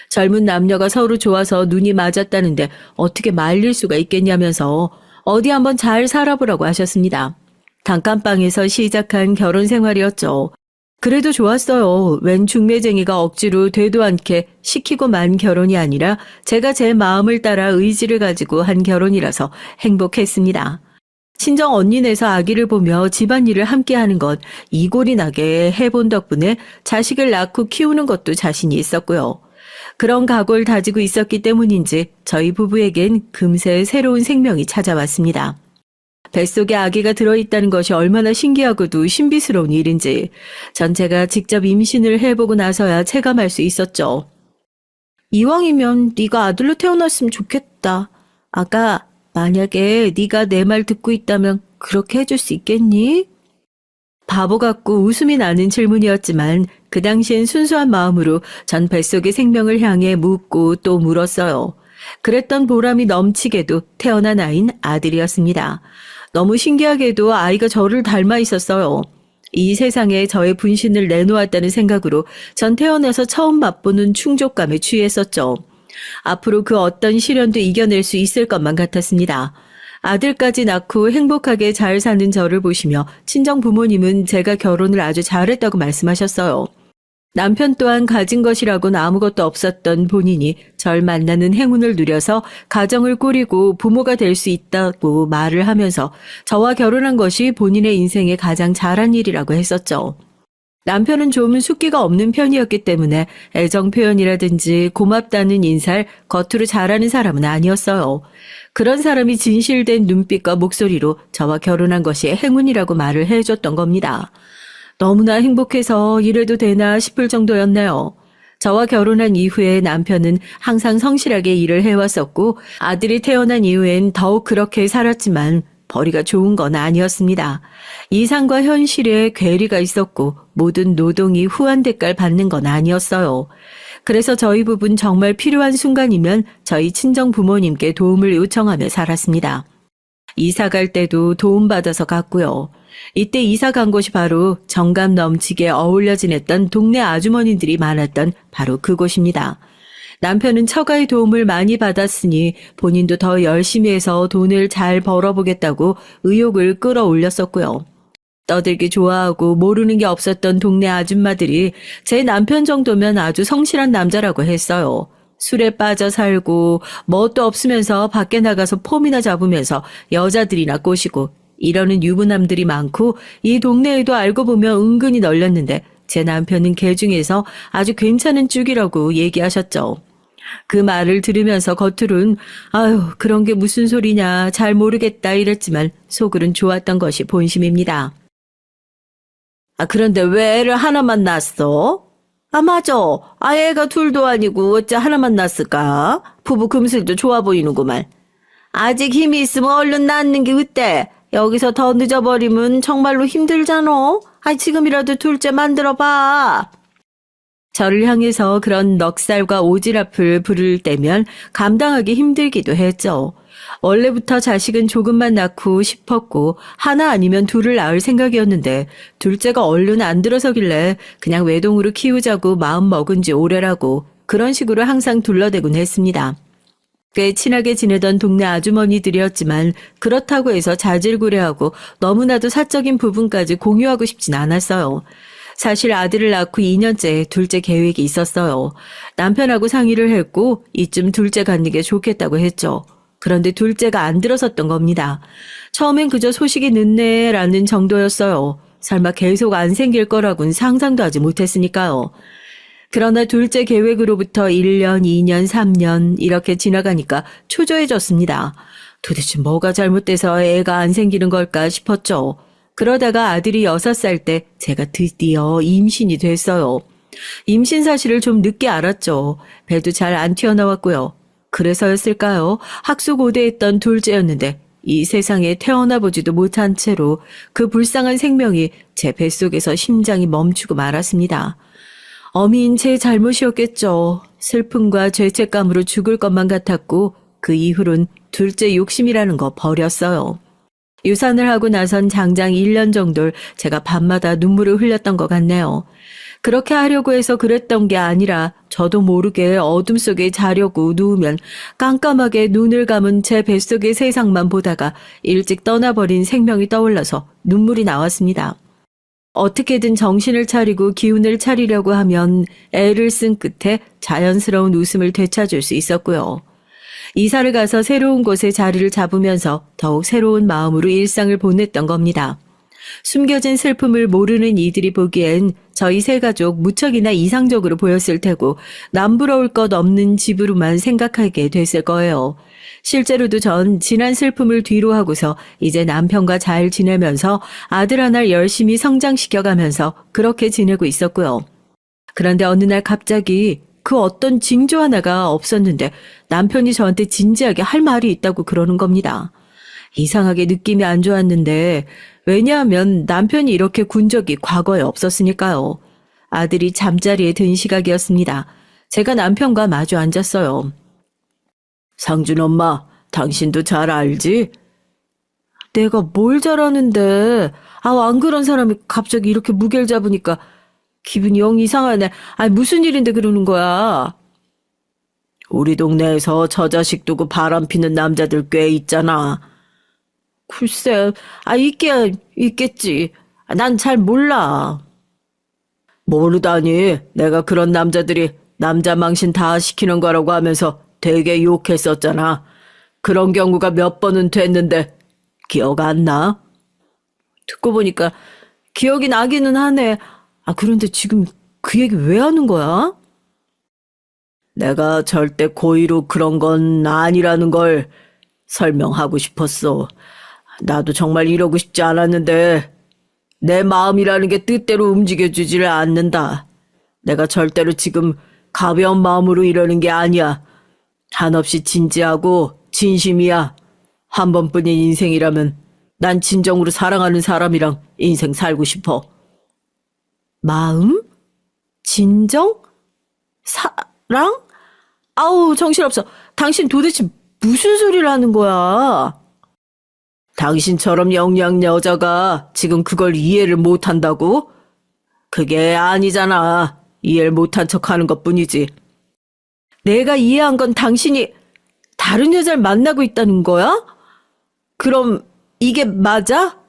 젊은 남녀가 서로 좋아서 눈이 맞았다는데 어떻게 말릴 수가 있겠냐면서 어디 한번 잘 살아보라고 하셨습니다. 단칸방에서 시작한 결혼 생활이었죠. 그래도 좋았어요. 웬 중매쟁이가 억지로 되도 않게 시키고 만 결혼이 아니라 제가 제 마음을 따라 의지를 가지고 한 결혼이라서 행복했습니다. 친정 언니네서 아기를 보며 집안일을 함께하는 것 이골이 나게 해본 덕분에 자식을 낳고 키우는 것도 자신이 있었고요. 그런 각오를 다지고 있었기 때문인지 저희 부부에겐 금세 새로운 생명이 찾아왔습니다. 뱃속에 아기가 들어있다는 것이 얼마나 신기하고도 신비스러운 일인지 전 제가 직접 임신을 해보고 나서야 체감할 수 있었죠. 이왕이면 네가 아들로 태어났으면 좋겠다. 아가, 만약에 네가 내 말 듣고 있다면 그렇게 해줄 수 있겠니? 바보 같고 웃음이 나는 질문이었지만 그 당시엔 순수한 마음으로 전 뱃속의 생명을 향해 묻고 또 물었어요. 그랬던 보람이 넘치게도 태어난 아이는 아들이었습니다. 너무 신기하게도 아이가 저를 닮아 있었어요. 이 세상에 저의 분신을 내놓았다는 생각으로 전 태어나서 처음 맛보는 충족감에 취했었죠. 앞으로 그 어떤 시련도 이겨낼 수 있을 것만 같았습니다. 아들까지 낳고 행복하게 잘 사는 저를 보시며 친정 부모님은 제가 결혼을 아주 잘했다고 말씀하셨어요. 남편 또한 가진 것이라고는 아무것도 없었던 본인이 절 만나는 행운을 누려서 가정을 꾸리고 부모가 될 수 있다고 말을 하면서 저와 결혼한 것이 본인의 인생에 가장 잘한 일이라고 했었죠. 남편은 좀 숫기가 없는 편이었기 때문에 애정 표현이라든지 고맙다는 인사를 겉으로 잘하는 사람은 아니었어요. 그런 사람이 진실된 눈빛과 목소리로 저와 결혼한 것이 행운이라고 말을 해줬던 겁니다. 너무나 행복해서 이래도 되나 싶을 정도였네요. 저와 결혼한 이후에 남편은 항상 성실하게 일을 해왔었고 아들이 태어난 이후엔 더욱 그렇게 살았지만 벌이가 좋은 건 아니었습니다. 이상과 현실에 괴리가 있었고 모든 노동이 후한 대가를 받는 건 아니었어요. 그래서 저희 부부는 정말 필요한 순간이면 저희 친정 부모님께 도움을 요청하며 살았습니다. 이사 갈 때도 도움받아서 갔고요. 이때 이사 간 곳이 바로 정감 넘치게 어울려 지냈던 동네 아주머니들이 많았던 바로 그곳입니다. 남편은 처가의 도움을 많이 받았으니 본인도 더 열심히 해서 돈을 잘 벌어보겠다고 의욕을 끌어올렸었고요. 떠들기 좋아하고 모르는 게 없었던 동네 아줌마들이 제 남편 정도면 아주 성실한 남자라고 했어요. 술에 빠져 살고 뭣도 없으면서 밖에 나가서 폼이나 잡으면서 여자들이나 꼬시고 이러는 유부남들이 많고 이 동네에도 알고 보면 은근히 널렸는데 제 남편은 개 중에서 아주 괜찮은 쪽이라고 얘기하셨죠. 그 말을 들으면서 겉으론 아유 그런 게 무슨 소리냐 잘 모르겠다 이랬지만 속으론 좋았던 것이 본심입니다. 아 그런데 왜 애를 하나만 낳았어? 아 맞아. 애가 둘도 아니고 어째 하나만 낳았을까? 부부 금슬도 좋아 보이는구만. 아직 힘이 있으면 얼른 낳는 게 어때? 여기서 더 늦어버리면 정말로 힘들잖아. 지금이라도 둘째 만들어봐. 저를 향해서 그런 넉살과 오지랖을 부를 때면 감당하기 힘들기도 했죠. 원래부터 자식은 조금만 낳고 싶었고 하나 아니면 둘을 낳을 생각이었는데 둘째가 얼른 안 들어서길래 그냥 외동으로 키우자고 마음 먹은 지 오래라고 그런 식으로 항상 둘러대곤 했습니다. 꽤 친하게 지내던 동네 아주머니들이었지만 그렇다고 해서 자질구레하고 너무나도 사적인 부분까지 공유하고 싶진 않았어요. 사실 아들을 낳고 2년째 둘째 계획이 있었어요. 남편하고 상의를 했고 이쯤 둘째 갖는 게 좋겠다고 했죠. 그런데 둘째가 안 들어섰던 겁니다. 처음엔 그저 소식이 늦네라는 정도였어요. 설마 계속 안 생길 거라고는 상상도 하지 못했으니까요. 그러나 둘째 계획으로부터 1년, 2년, 3년 이렇게 지나가니까 초조해졌습니다. 도대체 뭐가 잘못돼서 애가 안 생기는 걸까 싶었죠. 그러다가 아들이 6살 때 제가 드디어 임신이 됐어요. 임신 사실을 좀 늦게 알았죠. 배도 잘 안 튀어나왔고요. 그래서였을까요? 학수고대했던 둘째였는데 이 세상에 태어나 보지도 못한 채로 그 불쌍한 생명이 제 뱃속에서 심장이 멈추고 말았습니다. 어미인 제 잘못이었겠죠. 슬픔과 죄책감으로 죽을 것만 같았고 그 이후론 둘째 욕심이라는 거 버렸어요. 유산을 하고 나선 장장 1년 정도를 제가 밤마다 눈물을 흘렸던 것 같네요. 그렇게 하려고 해서 그랬던 게 아니라 저도 모르게 어둠 속에 자려고 누우면 깜깜하게 눈을 감은 제 뱃속의 세상만 보다가 일찍 떠나버린 생명이 떠올라서 눈물이 나왔습니다. 어떻게든 정신을 차리고 기운을 차리려고 하면 애를 쓴 끝에 자연스러운 웃음을 되찾을 수 있었고요. 이사를 가서 새로운 곳에 자리를 잡으면서 더욱 새로운 마음으로 일상을 보냈던 겁니다. 숨겨진 슬픔을 모르는 이들이 보기엔 저희 세 가족 무척이나 이상적으로 보였을 테고 남부러울 것 없는 집으로만 생각하게 됐을 거예요. 실제로도 전 지난 슬픔을 뒤로 하고서 이제 남편과 잘 지내면서 아들 하나를 열심히 성장시켜가면서 그렇게 지내고 있었고요. 그런데 어느 날 갑자기 그 어떤 징조 하나가 없었는데 남편이 저한테 진지하게 할 말이 있다고 그러는 겁니다. 이상하게 느낌이 안 좋았는데 왜냐하면 남편이 이렇게 군 적이 과거에 없었으니까요. 아들이 잠자리에 든 시각이었습니다. 제가 남편과 마주 앉았어요. 상준 엄마, 당신도 잘 알지? 내가 뭘 잘 아는데. 안 그런 사람이 갑자기 이렇게 무게를 잡으니까 기분이 영 이상하네. 무슨 일인데 그러는 거야? 우리 동네에서 저 자식 두고 바람피는 남자들 꽤 있잖아. 글쎄, 있겠지. 난 잘 몰라. 모르다니. 내가 그런 남자들이 남자 망신 다 시키는 거라고 하면서 되게 욕했었잖아. 그런 경우가 몇 번은 됐는데 기억 안 나? 듣고 보니까 기억이 나기는 하네. 그런데 지금 그 얘기 왜 하는 거야? 내가 절대 고의로 그런 건 아니라는 걸 설명하고 싶었어. 나도 정말 이러고 싶지 않았는데 내 마음이라는 게 뜻대로 움직여주지를 않는다. 내가 절대로 지금 가벼운 마음으로 이러는 게 아니야. 한없이 진지하고 진심이야. 한 번뿐인 인생이라면 난 진정으로 사랑하는 사람이랑 인생 살고 싶어. 마음? 진정? 사랑? 정신없어. 당신 도대체 무슨 소리를 하는 거야? 당신처럼 영리한 여자가 지금 그걸 이해를 못한다고? 그게 아니잖아. 이해를 못한 척하는 것뿐이지. 내가 이해한 건 당신이 다른 여자를 만나고 있다는 거야? 그럼 이게 맞아?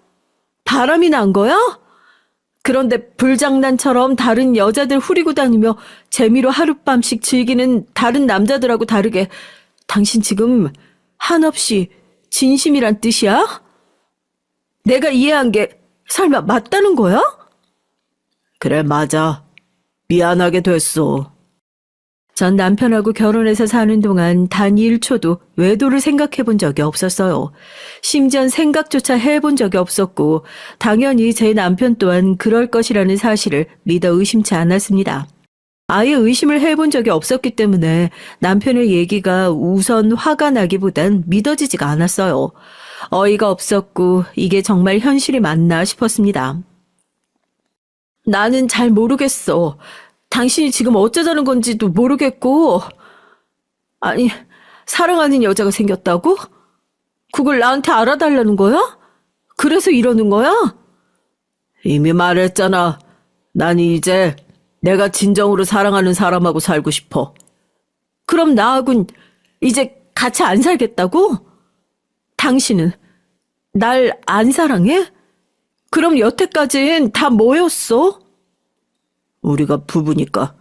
바람이 난 거야? 그런데 불장난처럼 다른 여자들 후리고 다니며 재미로 하룻밤씩 즐기는 다른 남자들하고 다르게 당신 지금 한없이 진심이란 뜻이야? 내가 이해한 게 설마 맞다는 거야? 그래, 맞아. 미안하게 됐어. 전 남편하고 결혼해서 사는 동안 단 1초도 외도를 생각해 본 적이 없었어요. 심지어 생각조차 해본 적이 없었고 당연히 제 남편 또한 그럴 것이라는 사실을 믿어 의심치 않았습니다. 아예 의심을 해본 적이 없었기 때문에 남편의 얘기가 우선 화가 나기보단 믿어지지가 않았어요. 어이가 없었고 이게 정말 현실이 맞나 싶었습니다. 나는 잘 모르겠어. 당신이 지금 어쩌자는 건지도 모르겠고. 사랑하는 여자가 생겼다고? 그걸 나한테 알아달라는 거야? 그래서 이러는 거야? 이미 말했잖아. 난 이제 내가 진정으로 사랑하는 사람하고 살고 싶어. 그럼 나하고는 이제 같이 안 살겠다고? 당신은 날 안 사랑해? 그럼 여태까진 다 뭐였어? 우리가 부부니까,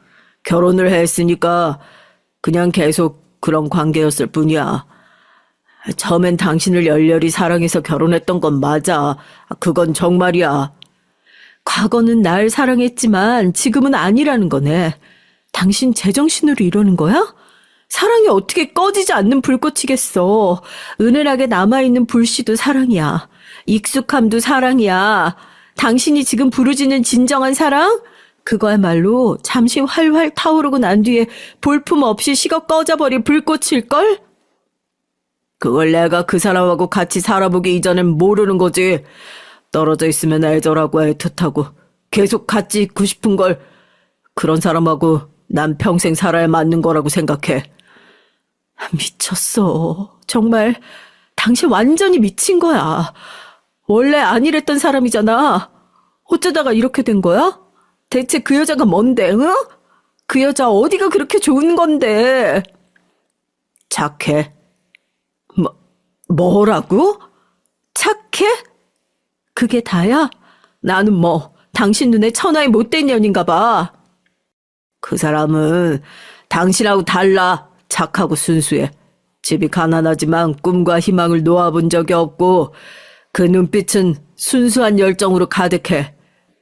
결혼을 했으니까 그냥 계속 그런 관계였을 뿐이야. 처음엔 당신을 열렬히 사랑해서 결혼했던 건 맞아. 그건 정말이야. 과거는 날 사랑했지만 지금은 아니라는 거네. 당신 제정신으로 이러는 거야? 사랑이 어떻게 꺼지지 않는 불꽃이겠어. 은은하게 남아있는 불씨도 사랑이야. 익숙함도 사랑이야. 당신이 지금 부르짖는 진정한 사랑? 그거야말로 잠시 활활 타오르고 난 뒤에 볼품 없이 식어 꺼져버릴 불꽃일걸? 그걸 내가 그 사람하고 같이 살아보기 이전엔 모르는 거지. 떨어져 있으면 애절하고 애틋하고 계속 같이 있고 싶은 걸, 그런 사람하고 난 평생 살아야 맞는 거라고 생각해. 미쳤어. 정말 당신 완전히 미친 거야. 원래 아니랬던 사람이잖아. 어쩌다가 이렇게 된 거야? 대체 그 여자가 뭔데, 응? 그 여자 어디가 그렇게 좋은 건데? 착해. 뭐라고? 착해? 그게 다야? 나는 당신 눈에 천하의 못된 년인가 봐. 그 사람은 당신하고 달라. 착하고 순수해. 집이 가난하지만 꿈과 희망을 놓아본 적이 없고, 그 눈빛은 순수한 열정으로 가득해.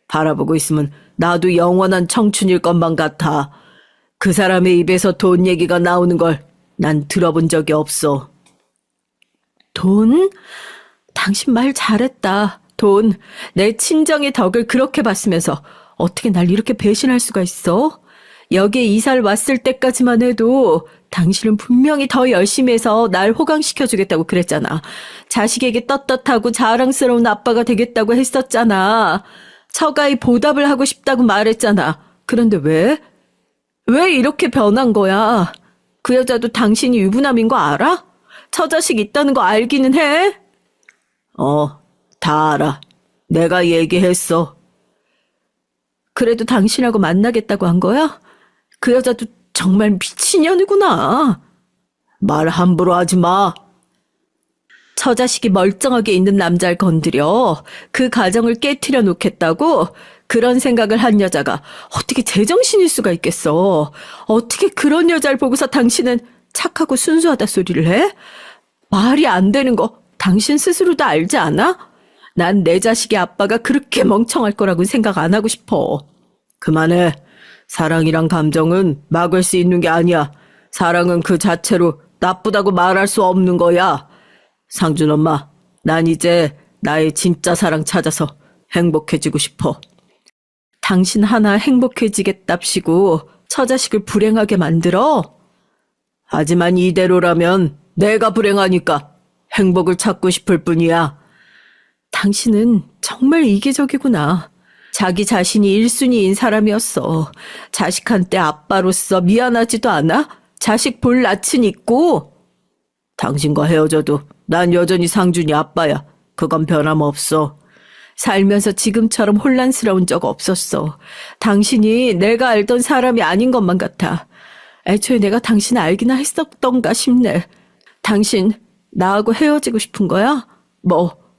바라보고 있으면 나도 영원한 청춘일 것만 같아. 그 사람의 입에서 돈 얘기가 나오는 걸 난 들어본 적이 없어. 돈? 당신 말 잘했다. 돈. 내 친정의 덕을 그렇게 봤으면서 어떻게 날 이렇게 배신할 수가 있어? 여기에 이사를 왔을 때까지만 해도 당신은 분명히 더 열심히 해서 날 호강시켜주겠다고 그랬잖아. 자식에게 떳떳하고 자랑스러운 아빠가 되겠다고 했었잖아. 처가에 보답을 하고 싶다고 말했잖아. 그런데 왜? 왜 이렇게 변한 거야? 그 여자도 당신이 유부남인 거 알아? 처자식 있다는 거 알기는 해? 다 알아. 내가 얘기했어. 그래도 당신하고 만나겠다고 한 거야? 그 여자도 정말 미친년이구나. 말 함부로 하지 마. 처자식이 멀쩡하게 있는 남자를 건드려 그 가정을 깨트려 놓겠다고? 그런 생각을 한 여자가 어떻게 제정신일 수가 있겠어. 어떻게 그런 여자를 보고서 당신은 착하고 순수하다 소리를 해? 말이 안 되는 거 당신 스스로도 알지 않아? 난 내 자식의 아빠가 그렇게 멍청할 거라고 생각 안 하고 싶어. 그만해. 사랑이란 감정은 막을 수 있는 게 아니야. 사랑은 그 자체로 나쁘다고 말할 수 없는 거야. 상준 엄마, 난 이제 나의 진짜 사랑 찾아서 행복해지고 싶어. 당신 하나 행복해지겠답시고 처자식을 불행하게 만들어? 하지만 이대로라면 내가 불행하니까 행복을 찾고 싶을 뿐이야. 당신은 정말 이기적이구나. 자기 자신이 1순위인 사람이었어. 자식한테 아빠로서 미안하지도 않아? 자식 볼 낯은 있고. 당신과 헤어져도 난 여전히 상준이 아빠야. 그건 변함없어. 살면서 지금처럼 혼란스러운 적 없었어. 당신이 내가 알던 사람이 아닌 것만 같아. 애초에 내가 당신을 알기나 했었던가 싶네. 당신 나하고 헤어지고 싶은 거야?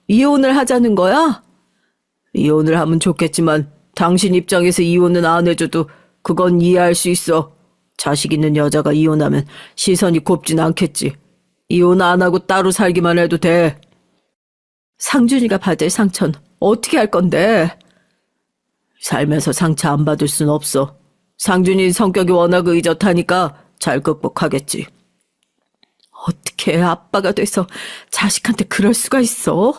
이혼을 하자는 거야? 이혼을 하면 좋겠지만 당신 입장에서 이혼은 안 해줘도 그건 이해할 수 있어. 자식 있는 여자가 이혼하면 시선이 곱진 않겠지. 이혼 안 하고 따로 살기만 해도 돼. 상준이가 받을 상처는 어떻게 할 건데? 살면서 상처 안 받을 순 없어. 상준이 성격이 워낙 의젓하니까 잘 극복하겠지. 어떻게 아빠가 돼서 자식한테 그럴 수가 있어?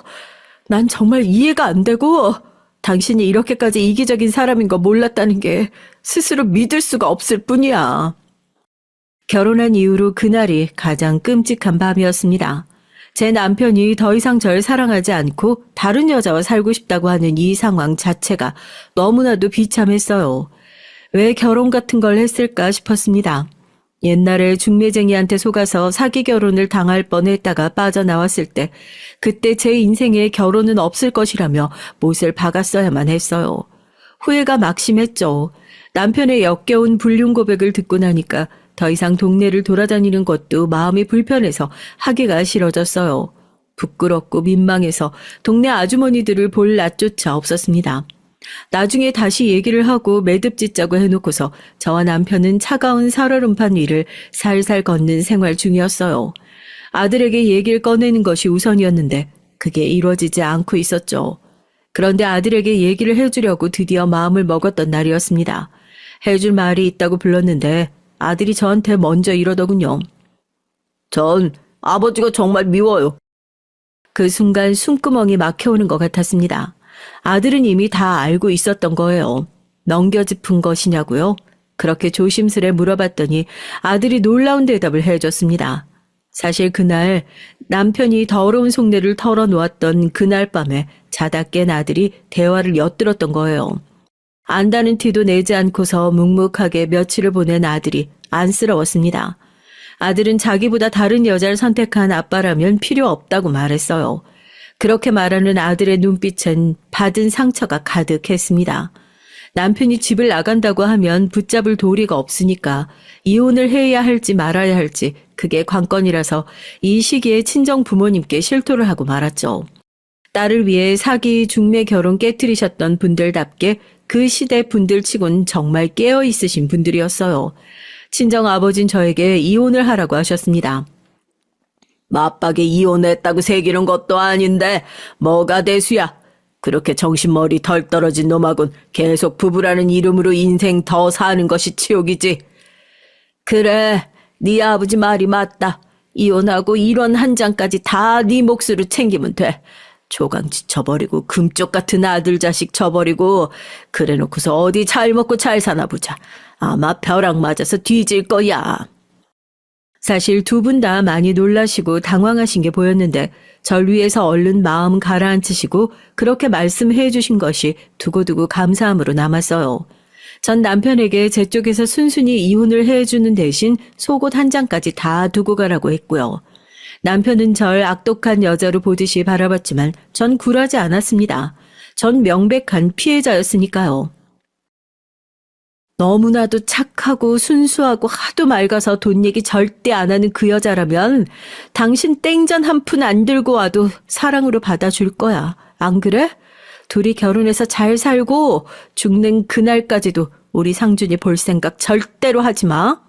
난 정말 이해가 안 되고, 당신이 이렇게까지 이기적인 사람인 거 몰랐다는 게 스스로 믿을 수가 없을 뿐이야. 결혼한 이후로 그날이 가장 끔찍한 밤이었습니다. 제 남편이 더 이상 절 사랑하지 않고 다른 여자와 살고 싶다고 하는 이 상황 자체가 너무나도 비참했어요. 왜 결혼 같은 걸 했을까 싶었습니다. 옛날에 중매쟁이한테 속아서 사기 결혼을 당할 뻔했다가 빠져나왔을 때 그때 제 인생에 결혼은 없을 것이라며 못을 박았어야만 했어요. 후회가 막심했죠. 남편의 역겨운 불륜 고백을 듣고 나니까 더 이상 동네를 돌아다니는 것도 마음이 불편해서 하기가 싫어졌어요. 부끄럽고 민망해서 동네 아주머니들을 볼 낯조차 없었습니다. 나중에 다시 얘기를 하고 매듭 짓자고 해놓고서 저와 남편은 차가운 살얼음판 위를 살살 걷는 생활 중이었어요. 아들에게 얘기를 꺼내는 것이 우선이었는데 그게 이루어지지 않고 있었죠. 그런데 아들에게 얘기를 해주려고 드디어 마음을 먹었던 날이었습니다. 해줄 말이 있다고 불렀는데 아들이 저한테 먼저 이러더군요. 전 아버지가 정말 미워요. 그 순간 숨구멍이 막혀오는 것 같았습니다. 아들은 이미 다 알고 있었던 거예요. 넘겨짚은 것이냐고요? 그렇게 조심스레 물어봤더니 아들이 놀라운 대답을 해줬습니다. 사실 그날 남편이 더러운 속내를 털어놓았던 그날 밤에 자다 깬 아들이 대화를 엿들었던 거예요. 안다는 티도 내지 않고서 묵묵하게 며칠을 보낸 아들이 안쓰러웠습니다. 아들은 자기보다 다른 여자를 선택한 아빠라면 필요 없다고 말했어요. 그렇게 말하는 아들의 눈빛엔 받은 상처가 가득했습니다. 남편이 집을 나간다고 하면 붙잡을 도리가 없으니까 이혼을 해야 할지 말아야 할지 그게 관건이라서 이 시기에 친정 부모님께 실토를 하고 말았죠. 딸을 위해 사기 중매 결혼 깨뜨리셨던 분들답게 그 시대 분들치곤 정말 깨어있으신 분들이었어요. 친정 아버진 저에게 이혼을 하라고 하셨습니다. 맞박에 이혼했다고 새기는 것도 아닌데 뭐가 대수야. 그렇게 정신머리 덜 떨어진 놈하곤 계속 부부라는 이름으로 인생 더 사는 것이 치욕이지. 그래, 네 아버지 말이 맞다. 이혼하고 1원 한 장까지 다 네 몫으로 챙기면 돼. 조강지 쳐버리고 금쪽 같은 아들 자식 쳐버리고 그래놓고서 어디 잘 먹고 잘 사나 보자. 아마 벼락 맞아서 뒤질 거야. 사실 두 분 다 많이 놀라시고 당황하신 게 보였는데 절 위해서 얼른 마음 가라앉히시고 그렇게 말씀해 주신 것이 두고두고 감사함으로 남았어요. 전 남편에게 제 쪽에서 순순히 이혼을 해주는 대신 속옷 한 장까지 다 두고 가라고 했고요. 남편은 절 악독한 여자로 보듯이 바라봤지만 전 굴하지 않았습니다. 전 명백한 피해자였으니까요. 너무나도 착하고 순수하고 하도 맑아서 돈 얘기 절대 안 하는 그 여자라면 당신 땡전 한 푼 안 들고 와도 사랑으로 받아줄 거야. 안 그래? 둘이 결혼해서 잘 살고 죽는 그날까지도 우리 상준이 볼 생각 절대로 하지 마.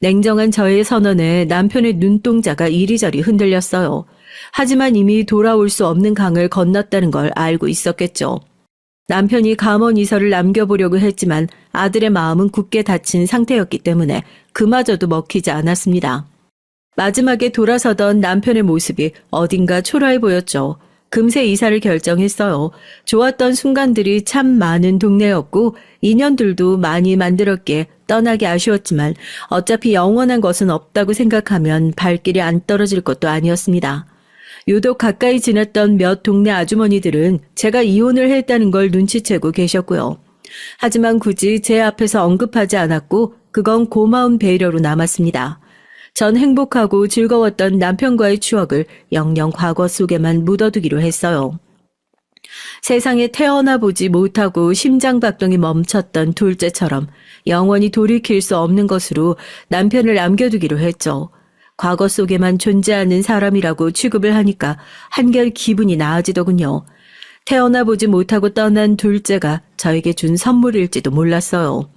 냉정한 저의 선언에 남편의 눈동자가 이리저리 흔들렸어요. 하지만 이미 돌아올 수 없는 강을 건넜다는 걸 알고 있었겠죠. 남편이 감언 이설을 남겨보려고 했지만 아들의 마음은 굳게 닫힌 상태였기 때문에 그마저도 먹히지 않았습니다. 마지막에 돌아서던 남편의 모습이 어딘가 초라해 보였죠. 금세 이사를 결정했어요. 좋았던 순간들이 참 많은 동네였고 인연들도 많이 만들었기에 떠나기 아쉬웠지만 어차피 영원한 것은 없다고 생각하면 발길이 안 떨어질 것도 아니었습니다. 유독 가까이 지냈던 몇 동네 아주머니들은 제가 이혼을 했다는 걸 눈치채고 계셨고요. 하지만 굳이 제 앞에서 언급하지 않았고 그건 고마운 배려로 남았습니다. 전 행복하고 즐거웠던 남편과의 추억을 영영 과거 속에만 묻어두기로 했어요. 세상에 태어나 보지 못하고 심장박동이 멈췄던 둘째처럼 영원히 돌이킬 수 없는 것으로 남편을 남겨두기로 했죠. 과거 속에만 존재하는 사람이라고 취급을 하니까 한결 기분이 나아지더군요. 태어나 보지 못하고 떠난 둘째가 저에게 준 선물일지도 몰랐어요.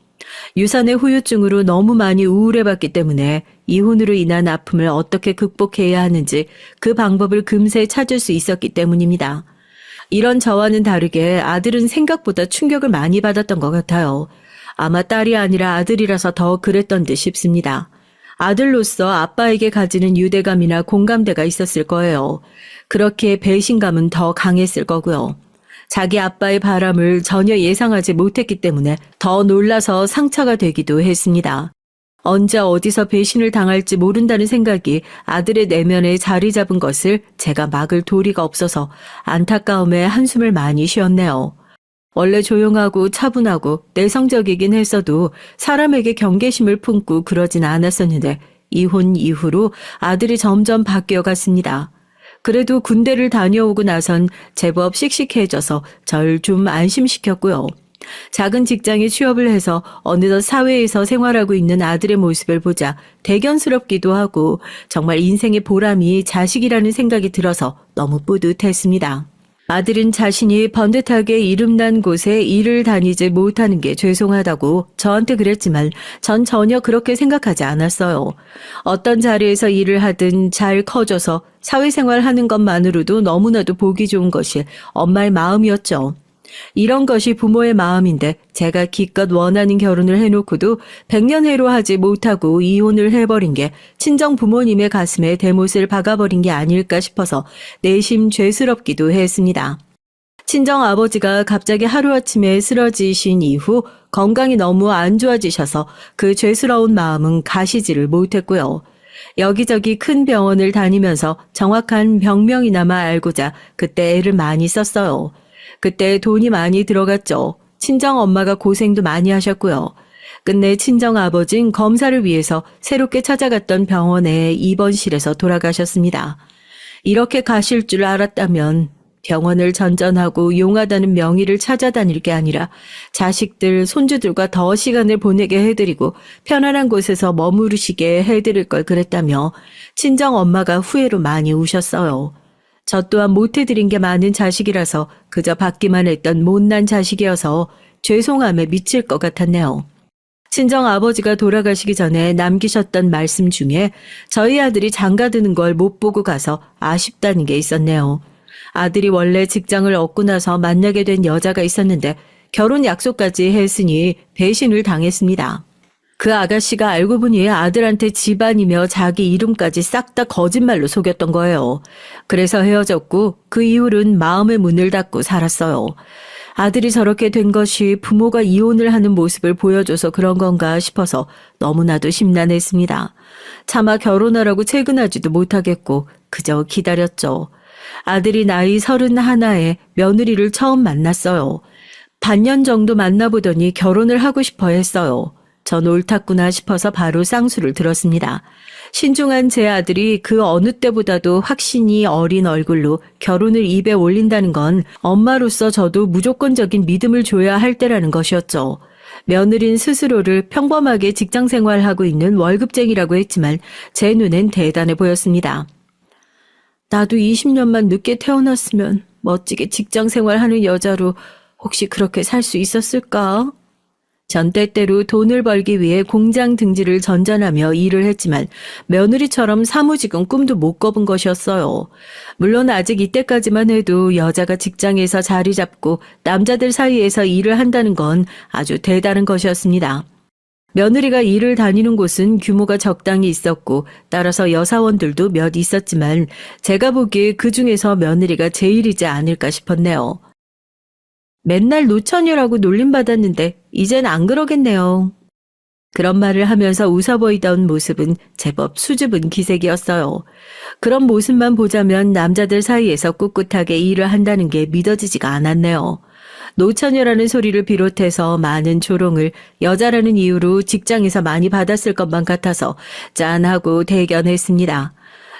유산의 후유증으로 너무 많이 우울해봤기 때문에 이혼으로 인한 아픔을 어떻게 극복해야 하는지 그 방법을 금세 찾을 수 있었기 때문입니다. 이런 저와는 다르게 아들은 생각보다 충격을 많이 받았던 것 같아요. 아마 딸이 아니라 아들이라서 더 그랬던 듯 싶습니다. 아들로서 아빠에게 가지는 유대감이나 공감대가 있었을 거예요. 그렇게 배신감은 더 강했을 거고요. 자기 아빠의 바람을 전혀 예상하지 못했기 때문에 더 놀라서 상처가 되기도 했습니다. 언제 어디서 배신을 당할지 모른다는 생각이 아들의 내면에 자리 잡은 것을 제가 막을 도리가 없어서 안타까움에 한숨을 많이 쉬었네요. 원래 조용하고 차분하고 내성적이긴 했어도 사람에게 경계심을 품고 그러진 않았었는데 이혼 이후로 아들이 점점 바뀌어갔습니다. 그래도 군대를 다녀오고 나선 제법 씩씩해져서 절 좀 안심시켰고요. 작은 직장에 취업을 해서 어느덧 사회에서 생활하고 있는 아들의 모습을 보자 대견스럽기도 하고 정말 인생의 보람이 자식이라는 생각이 들어서 너무 뿌듯했습니다. 아들은 자신이 번듯하게 이름난 곳에 일을 다니지 못하는 게 죄송하다고 저한테 그랬지만 전 전혀 그렇게 생각하지 않았어요. 어떤 자리에서 일을 하든 잘 커져서 사회생활 하는 것만으로도 너무나도 보기 좋은 것이 엄마의 마음이었죠. 이런 것이 부모의 마음인데 제가 기껏 원하는 결혼을 해놓고도 백년해로 하지 못하고 이혼을 해버린 게 친정 부모님의 가슴에 대못을 박아버린 게 아닐까 싶어서 내심 죄스럽기도 했습니다. 친정 아버지가 갑자기 하루아침에 쓰러지신 이후 건강이 너무 안 좋아지셔서 그 죄스러운 마음은 가시지를 못했고요. 여기저기 큰 병원을 다니면서 정확한 병명이나마 알고자 그때 애를 많이 썼어요. 그때 돈이 많이 들어갔죠. 친정 엄마가 고생도 많이 하셨고요. 끝내 친정 아버진 검사를 위해서 새롭게 찾아갔던 병원의 입원실에서 돌아가셨습니다. 이렇게 가실 줄 알았다면 병원을 전전하고 용하다는 명의를 찾아다닐 게 아니라 자식들, 손주들과 더 시간을 보내게 해드리고 편안한 곳에서 머무르시게 해드릴 걸 그랬다며 친정 엄마가 후회로 많이 우셨어요. 저 또한 못해드린 게 많은 자식이라서 그저 받기만 했던 못난 자식이어서 죄송함에 미칠 것 같았네요. 친정 아버지가 돌아가시기 전에 남기셨던 말씀 중에 저희 아들이 장가드는 걸 못 보고 가서 아쉽다는 게 있었네요. 아들이 원래 직장을 얻고 나서 만나게 된 여자가 있었는데 결혼 약속까지 했으니 배신을 당했습니다. 그 아가씨가 알고 보니 아들한테 집안이며 자기 이름까지 싹 다 거짓말로 속였던 거예요. 그래서 헤어졌고 그 이후로는 마음의 문을 닫고 살았어요. 아들이 저렇게 된 것이 부모가 이혼을 하는 모습을 보여줘서 그런 건가 싶어서 너무나도 심란했습니다. 차마 결혼하라고 채근하지도 못하겠고 그저 기다렸죠. 아들이 나이 31에 며느리를 처음 만났어요. 반년 정도 만나보더니 결혼을 하고 싶어 했어요. 전 옳았구나 싶어서 바로 쌍수를 들었습니다. 신중한 제 아들이 그 어느 때보다도 확신이 어린 얼굴로 결혼을 입에 올린다는 건 엄마로서 저도 무조건적인 믿음을 줘야 할 때라는 것이었죠. 며느린 스스로를 평범하게 직장 생활하고 있는 월급쟁이라고 했지만 제 눈엔 대단해 보였습니다. 나도 20년만 늦게 태어났으면 멋지게 직장 생활하는 여자로 혹시 그렇게 살 수 있었을까? 전 때때로 돈을 벌기 위해 공장 등지를 전전하며 일을 했지만 며느리처럼 사무직은 꿈도 못 꿔본 것이었어요. 물론 아직 이때까지만 해도 여자가 직장에서 자리 잡고 남자들 사이에서 일을 한다는 건 아주 대단한 것이었습니다. 며느리가 일을 다니는 곳은 규모가 적당히 있었고 따라서 여사원들도 몇 있었지만 제가 보기에 그 중에서 며느리가 제일이지 않을까 싶었네요. 맨날 노처녀라고 놀림받았는데 이젠 안 그러겠네요. 그런 말을 하면서 웃어 보이던 모습은 제법 수줍은 기색이었어요. 그런 모습만 보자면 남자들 사이에서 꿋꿋하게 일을 한다는 게 믿어지지가 않았네요. 노처녀라는 소리를 비롯해서 많은 조롱을 여자라는 이유로 직장에서 많이 받았을 것만 같아서 짠하고 대견했습니다.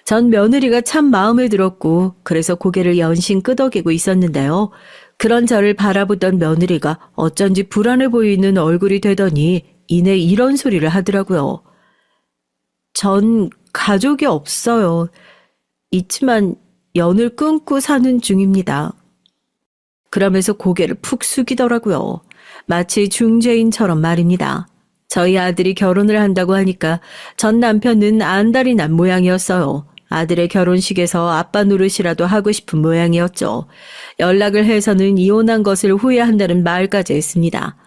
전 며느리가 참 마음에 들었고 그래서 고개를 연신 끄덕이고 있었는데요. 그런 저를 바라보던 며느리가 어쩐지 불안해 보이는 얼굴이 되더니 이내 이런 소리를 하더라고요. 전 가족이 없어요. 있지만 연을 끊고 사는 중입니다. 그러면서 고개를 푹 숙이더라고요. 마치 중죄인처럼 말입니다. 저희 아들이 결혼을 한다고 하니까 전 남편은 안달이 난 모양이었어요. 아들의 결혼식에서 아빠 노릇이라도 하고 싶은 모양이었죠. 연락을 해서는 이혼한 것을 후회한다는 말까지 했습니다.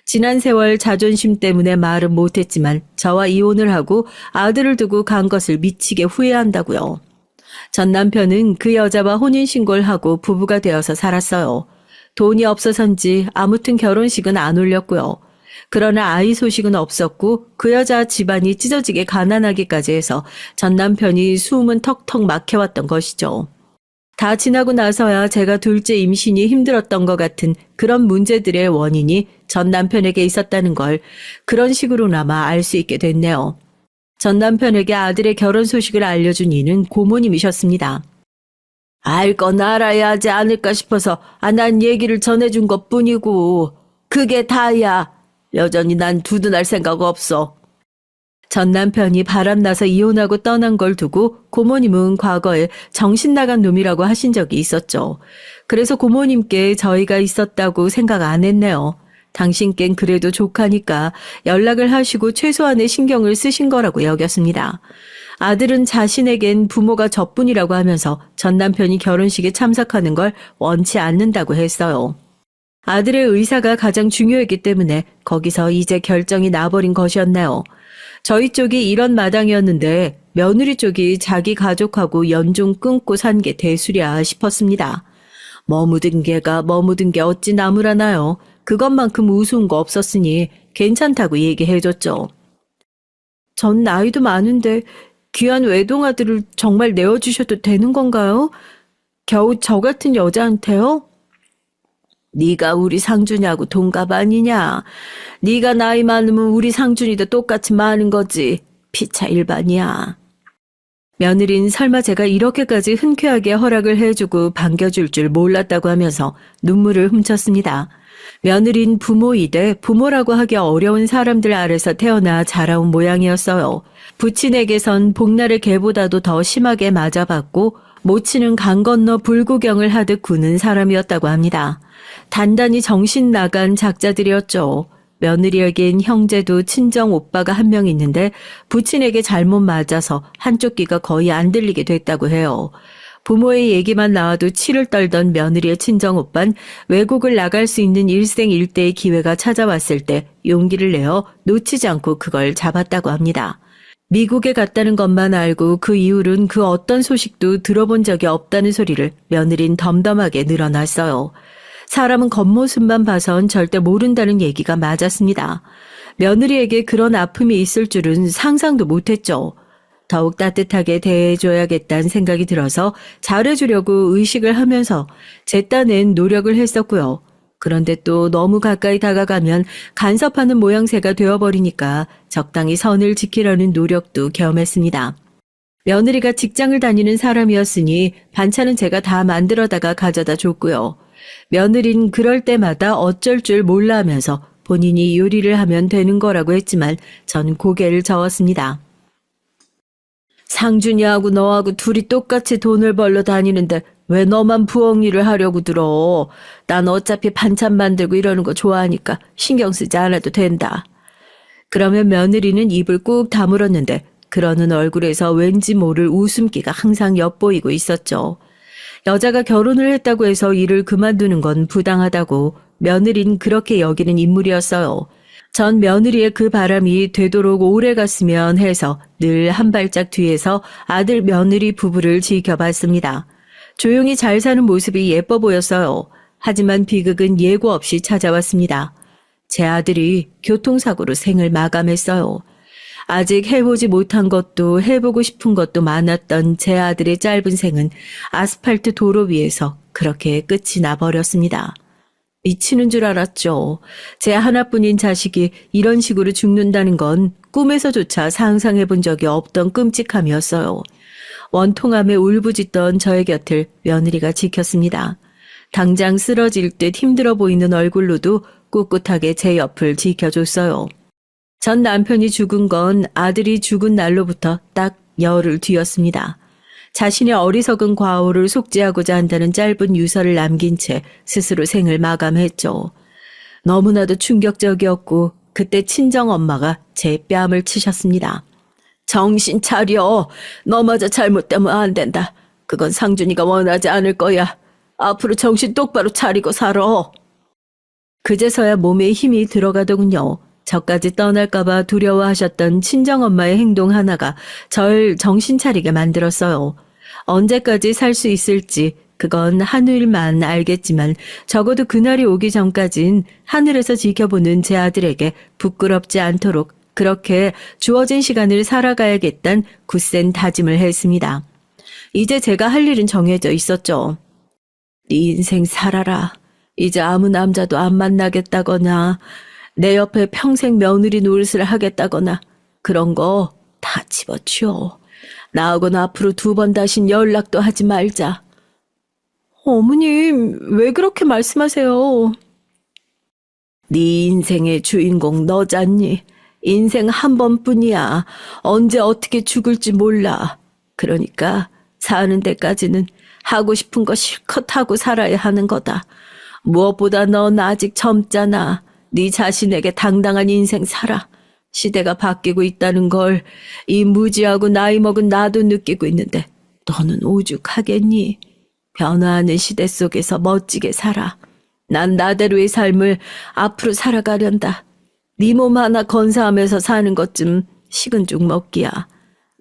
지난 세월 자존심 때문에 말은 못했지만 저와 이혼을 하고 아들을 두고 간 것을 미치게 후회한다고요. 전 남편은 그 여자와 혼인신고를 하고 부부가 되어서 살았어요. 돈이 없어서인지 아무튼 결혼식은 안 올렸고요. 그러나 아이 소식은 없었고 그 여자 집안이 찢어지게 가난하기까지 해서 전 남편이 숨은 턱턱 막혀왔던 것이죠. 다 지나고 나서야 제가 둘째 임신이 힘들었던 것 같은 그런 문제들의 원인이 전 남편에게 있었다는 걸 그런 식으로나마 알 수 있게 됐네요. 전 남편에게 아들의 결혼 소식을 알려준 이는 고모님이셨습니다. 알 건 알아야 하지 않을까 싶어서 난 얘기를 전해준 것뿐이고 그게 다야. 여전히 난 두둔할 생각 없어. 전 남편이 바람나서 이혼하고 떠난 걸 두고 고모님은 과거에 정신 나간 놈이라고 하신 적이 있었죠. 그래서 고모님께 저희가 있었다고 생각 안 했네요. 당신껜 그래도 조카니까 연락을 하시고 최소한의 신경을 쓰신 거라고 여겼습니다. 아들은 자신에겐 부모가 저뿐이라고 하면서 전 남편이 결혼식에 참석하는 걸 원치 않는다고 했어요. 아들의 의사가 가장 중요했기 때문에 거기서 이제 결정이 나버린 것이었네요. 저희 쪽이 이런 마당이었는데 며느리 쪽이 자기 가족하고 연중 끊고 산 게 대수랴 싶었습니다. 머무든 개가 머무든 게 어찌 나무라나요. 그것만큼 우스운 거 없었으니 괜찮다고 얘기해줬죠. 전 나이도 많은데 귀한 외동아들을 정말 내어주셔도 되는 건가요? 겨우 저 같은 여자한테요? 네가 우리 상준이하고 동갑 아니냐? 네가 나이 많으면 우리 상준이도 똑같이 많은 거지. 피차 일반이야. 며느린 설마 제가 이렇게까지 흔쾌하게 허락을 해주고 반겨줄 줄 몰랐다고 하면서 눈물을 훔쳤습니다. 며느린 부모이되 부모라고 하기 어려운 사람들 아래서 태어나 자라온 모양이었어요. 부친에게선 복날의 개보다도 더 심하게 맞아봤고 모친은 강 건너 불구경을 하듯 구는 사람이었다고 합니다. 단단히 정신 나간 작자들이었죠. 며느리에겐 형제도 친정 오빠가 한 명 있는데 부친에게 잘못 맞아서 한쪽 귀가 거의 안 들리게 됐다고 해요. 부모의 얘기만 나와도 치를 떨던 며느리의 친정 오빤 외국을 나갈 수 있는 일생일대의 기회가 찾아왔을 때 용기를 내어 놓치지 않고 그걸 잡았다고 합니다. 미국에 갔다는 것만 알고 그 이후로는 그 어떤 소식도 들어본 적이 없다는 소리를 며느린 덤덤하게 늘어놨어요. 사람은 겉모습만 봐선 절대 모른다는 얘기가 맞았습니다. 며느리에게 그런 아픔이 있을 줄은 상상도 못했죠. 더욱 따뜻하게 대해줘야겠다는 생각이 들어서 잘해주려고 의식을 하면서 제 딴엔 노력을 했었고요. 그런데 또 너무 가까이 다가가면 간섭하는 모양새가 되어버리니까 적당히 선을 지키려는 노력도 겸했습니다. 며느리가 직장을 다니는 사람이었으니 반찬은 제가 다 만들어다가 가져다 줬고요. 며느린 그럴 때마다 어쩔 줄 몰라 하면서 본인이 요리를 하면 되는 거라고 했지만 전 고개를 저었습니다. 상준이하고 너하고 둘이 똑같이 돈을 벌러 다니는데 왜 너만 부엌 일을 하려고 들어? 난 어차피 반찬 만들고 이러는 거 좋아하니까 신경 쓰지 않아도 된다. 그러면 며느리는 입을 꾹 다물었는데 그러는 얼굴에서 왠지 모를 웃음기가 항상 엿보이고 있었죠. 여자가 결혼을 했다고 해서 일을 그만두는 건 부당하다고 며느린 그렇게 여기는 인물이었어요. 전 며느리의 그 바람이 되도록 오래 갔으면 해서 늘 한 발짝 뒤에서 아들 며느리 부부를 지켜봤습니다. 조용히 잘 사는 모습이 예뻐 보였어요. 하지만 비극은 예고 없이 찾아왔습니다. 제 아들이 교통사고로 생을 마감했어요. 아직 해보지 못한 것도 해보고 싶은 것도 많았던 제 아들의 짧은 생은 아스팔트 도로 위에서 그렇게 끝이 나버렸습니다. 미치는 줄 알았죠. 제 하나뿐인 자식이 이런 식으로 죽는다는 건 꿈에서조차 상상해 본 적이 없던 끔찍함이었어요. 원통함에 울부짖던 저의 곁을 며느리가 지켰습니다. 당장 쓰러질 듯 힘들어 보이는 얼굴로도 꿋꿋하게 제 옆을 지켜줬어요. 전 남편이 죽은 건 아들이 죽은 날로부터 딱 열흘 뒤였습니다. 자신의 어리석은 과오를 속죄하고자 한다는 짧은 유서를 남긴 채 스스로 생을 마감했죠. 너무나도 충격적이었고 그때 친정엄마가 제 뺨을 치셨습니다. 정신 차려. 너마저 잘못되면 안 된다. 그건 상준이가 원하지 않을 거야. 앞으로 정신 똑바로 차리고 살아. 그제서야 몸에 힘이 들어가더군요. 저까지 떠날까봐 두려워하셨던 친정엄마의 행동 하나가 절 정신 차리게 만들었어요. 언제까지 살 수 있을지 그건 하늘만 알겠지만 적어도 그날이 오기 전까진 하늘에서 지켜보는 제 아들에게 부끄럽지 않도록 그렇게 주어진 시간을 살아가야겠다는 굳센 다짐을 했습니다. 이제 제가 할 일은 정해져 있었죠. 네 인생 살아라. 이제 아무 남자도 안 만나겠다거나 내 옆에 평생 며느리 노릇을 하겠다거나 그런 거 다 집어치워. 나하고는 앞으로 2번 다신 연락도 하지 말자. 어머님, 왜 그렇게 말씀하세요? 네 인생의 주인공 너잖니. 인생 한 번뿐이야. 언제 어떻게 죽을지 몰라. 그러니까 사는 데까지는 하고 싶은 거 실컷 하고 살아야 하는 거다. 무엇보다 넌 아직 젊잖아. 네 자신에게 당당한 인생 살아. 시대가 바뀌고 있다는 걸 이 무지하고 나이 먹은 나도 느끼고 있는데 너는 오죽하겠니? 변화하는 시대 속에서 멋지게 살아. 난 나대로의 삶을 앞으로 살아가련다. 네 몸 하나 건사하면서 사는 것쯤 식은 죽 먹기야.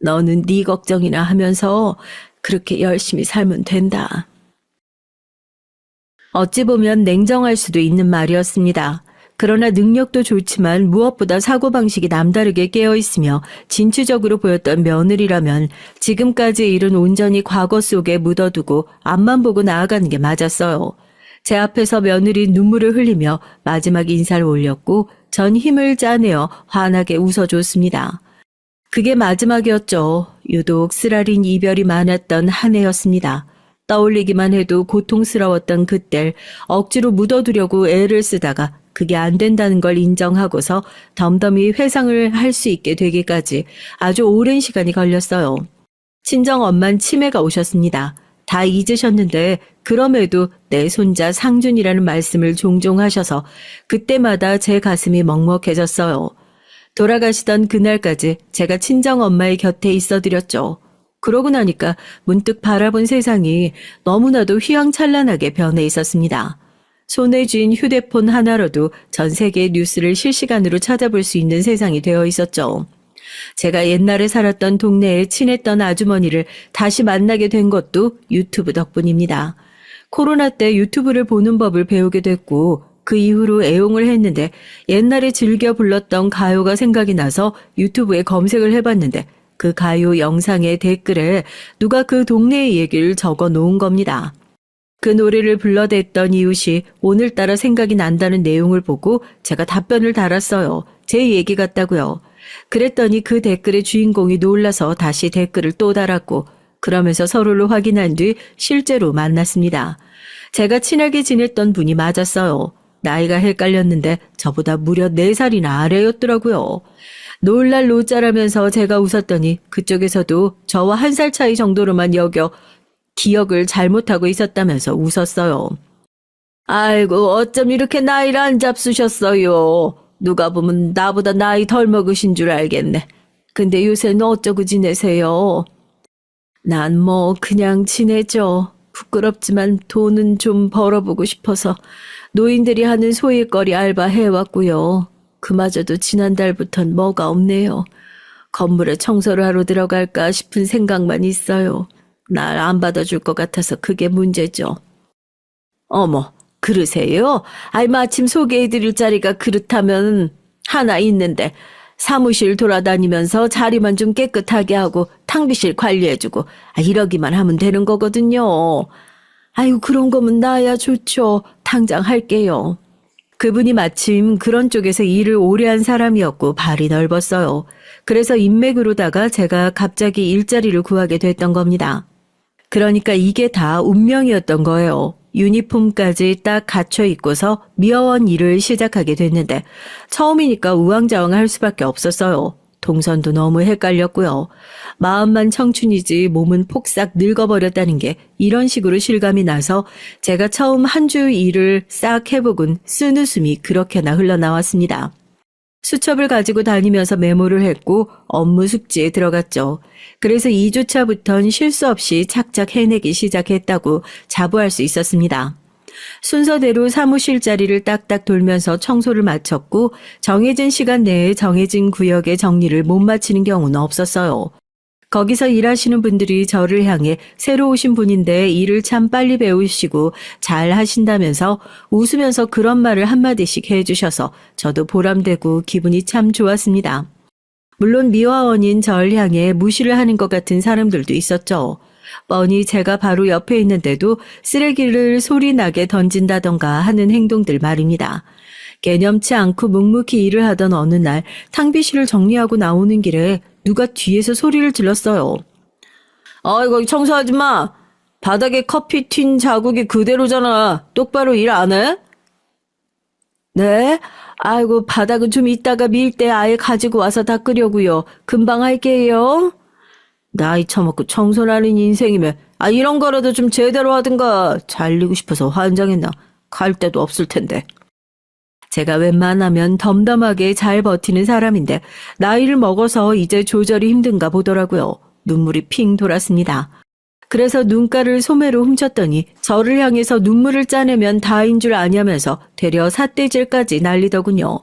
너는 네 걱정이나 하면서 그렇게 열심히 살면 된다. 어찌 보면 냉정할 수도 있는 말이었습니다. 그러나 능력도 좋지만 무엇보다 사고방식이 남다르게 깨어있으며 진취적으로 보였던 며느리라면 지금까지의 일은 온전히 과거 속에 묻어두고 앞만 보고 나아가는 게 맞았어요. 제 앞에서 며느리 눈물을 흘리며 마지막 인사를 올렸고 전 힘을 짜내어 환하게 웃어줬습니다. 그게 마지막이었죠. 유독 쓰라린 이별이 많았던 한 해였습니다. 떠올리기만 해도 고통스러웠던 그때를 억지로 묻어두려고 애를 쓰다가 그게 안 된다는 걸 인정하고서 덤덤히 회상을 할 수 있게 되기까지 아주 오랜 시간이 걸렸어요. 친정엄만 치매가 오셨습니다. 다 잊으셨는데 그럼에도 내 손자 상준이라는 말씀을 종종 하셔서 그때마다 제 가슴이 먹먹해졌어요. 돌아가시던 그날까지 제가 친정엄마의 곁에 있어드렸죠. 그러고 나니까 문득 바라본 세상이 너무나도 휘황찬란하게 변해 있었습니다. 손에 쥔 휴대폰 하나로도 전 세계의 뉴스를 실시간으로 찾아볼 수 있는 세상이 되어 있었죠. 제가 옛날에 살았던 동네에 친했던 아주머니를 다시 만나게 된 것도 유튜브 덕분입니다. 코로나 때 유튜브를 보는 법을 배우게 됐고 그 이후로 애용을 했는데 옛날에 즐겨 불렀던 가요가 생각이 나서 유튜브에 검색을 해봤는데 그 가요 영상의 댓글에 누가 그 동네의 얘기를 적어 놓은 겁니다. 그 노래를 불러댔던 이웃이 오늘따라 생각이 난다는 내용을 보고 제가 답변을 달았어요. 제 얘기 같다고요. 그랬더니 그 댓글의 주인공이 놀라서 다시 댓글을 또 달았고 그러면서 서로를 확인한 뒤 실제로 만났습니다. 제가 친하게 지냈던 분이 맞았어요. 나이가 헷갈렸는데 저보다 무려 4살이나 아래였더라고요. 놀랄 노자라면서 제가 웃었더니 그쪽에서도 저와 1살 차이 정도로만 여겨 기억을 잘못하고 있었다면서 웃었어요. 아이고 어쩜 이렇게 나이를 안 잡수셨어요. 누가 보면 나보다 나이 덜 먹으신 줄 알겠네. 근데 요새는 어쩌고 지내세요? 난 뭐 그냥 지내죠. 부끄럽지만 돈은 좀 벌어보고 싶어서 노인들이 하는 소일거리 알바 해왔고요. 그마저도 지난달부턴 뭐가 없네요. 건물에 청소를 하러 들어갈까 싶은 생각만 있어요. 날 안 받아줄 것 같아서 그게 문제죠. 어머, 그러세요? 아이 마침 소개해드릴 자리가 그렇다면 하나 있는데 사무실 돌아다니면서 자리만 좀 깨끗하게 하고 탕비실 관리해주고 이러기만 하면 되는 거거든요. 아유 그런 거면 나야 좋죠. 당장 할게요. 그분이 마침 그런 쪽에서 일을 오래 한 사람이었고 발이 넓었어요. 그래서 인맥으로다가 제가 갑자기 일자리를 구하게 됐던 겁니다. 그러니까 이게 다 운명이었던 거예요. 유니폼까지 딱 갖춰 입고서 미어원 일을 시작하게 됐는데 처음이니까 우왕좌왕할 수밖에 없었어요. 동선도 너무 헷갈렸고요. 마음만 청춘이지 몸은 폭삭 늙어버렸다는 게 이런 식으로 실감이 나서 제가 처음 한 주 일을 싹 해보곤 쓴웃음이 그렇게나 흘러나왔습니다. 수첩을 가지고 다니면서 메모를 했고 업무 숙지에 들어갔죠. 그래서 2주차부터는 실수 없이 착착 해내기 시작했다고 자부할 수 있었습니다. 순서대로 사무실 자리를 딱딱 돌면서 청소를 마쳤고 정해진 시간 내에 정해진 구역의 정리를 못 마치는 경우는 없었어요. 거기서 일하시는 분들이 저를 향해 새로 오신 분인데 일을 참 빨리 배우시고 잘 하신다면서 웃으면서 그런 말을 한마디씩 해주셔서 저도 보람되고 기분이 참 좋았습니다. 물론 미화원인 절 향해 무시를 하는 것 같은 사람들도 있었죠. 뻔히 제가 바로 옆에 있는데도 쓰레기를 소리나게 던진다던가 하는 행동들 말입니다. 개념치 않고 묵묵히 일을 하던 어느 날 탕비실을 정리하고 나오는 길에 누가 뒤에서 소리를 질렀어요. 거기 청소하지 마. 바닥에 커피 튄 자국이 그대로잖아. 똑바로 일 안 해? 네? 아이고 바닥은 좀 이따가 밀 때 아예 가지고 와서 닦으려고요. 금방 할게요. 나이 처먹고 청소하는 인생이면 이런 거라도 좀 제대로 하든가. 잘리고 싶어서 환장했나. 갈 데도 없을 텐데. 제가 웬만하면 덤덤하게 잘 버티는 사람인데 나이를 먹어서 이제 조절이 힘든가 보더라고요. 눈물이 핑 돌았습니다. 그래서 눈가를 소매로 훔쳤더니 저를 향해서 눈물을 짜내면 다인 줄 아냐면서 되려 삿대질까지 날리더군요.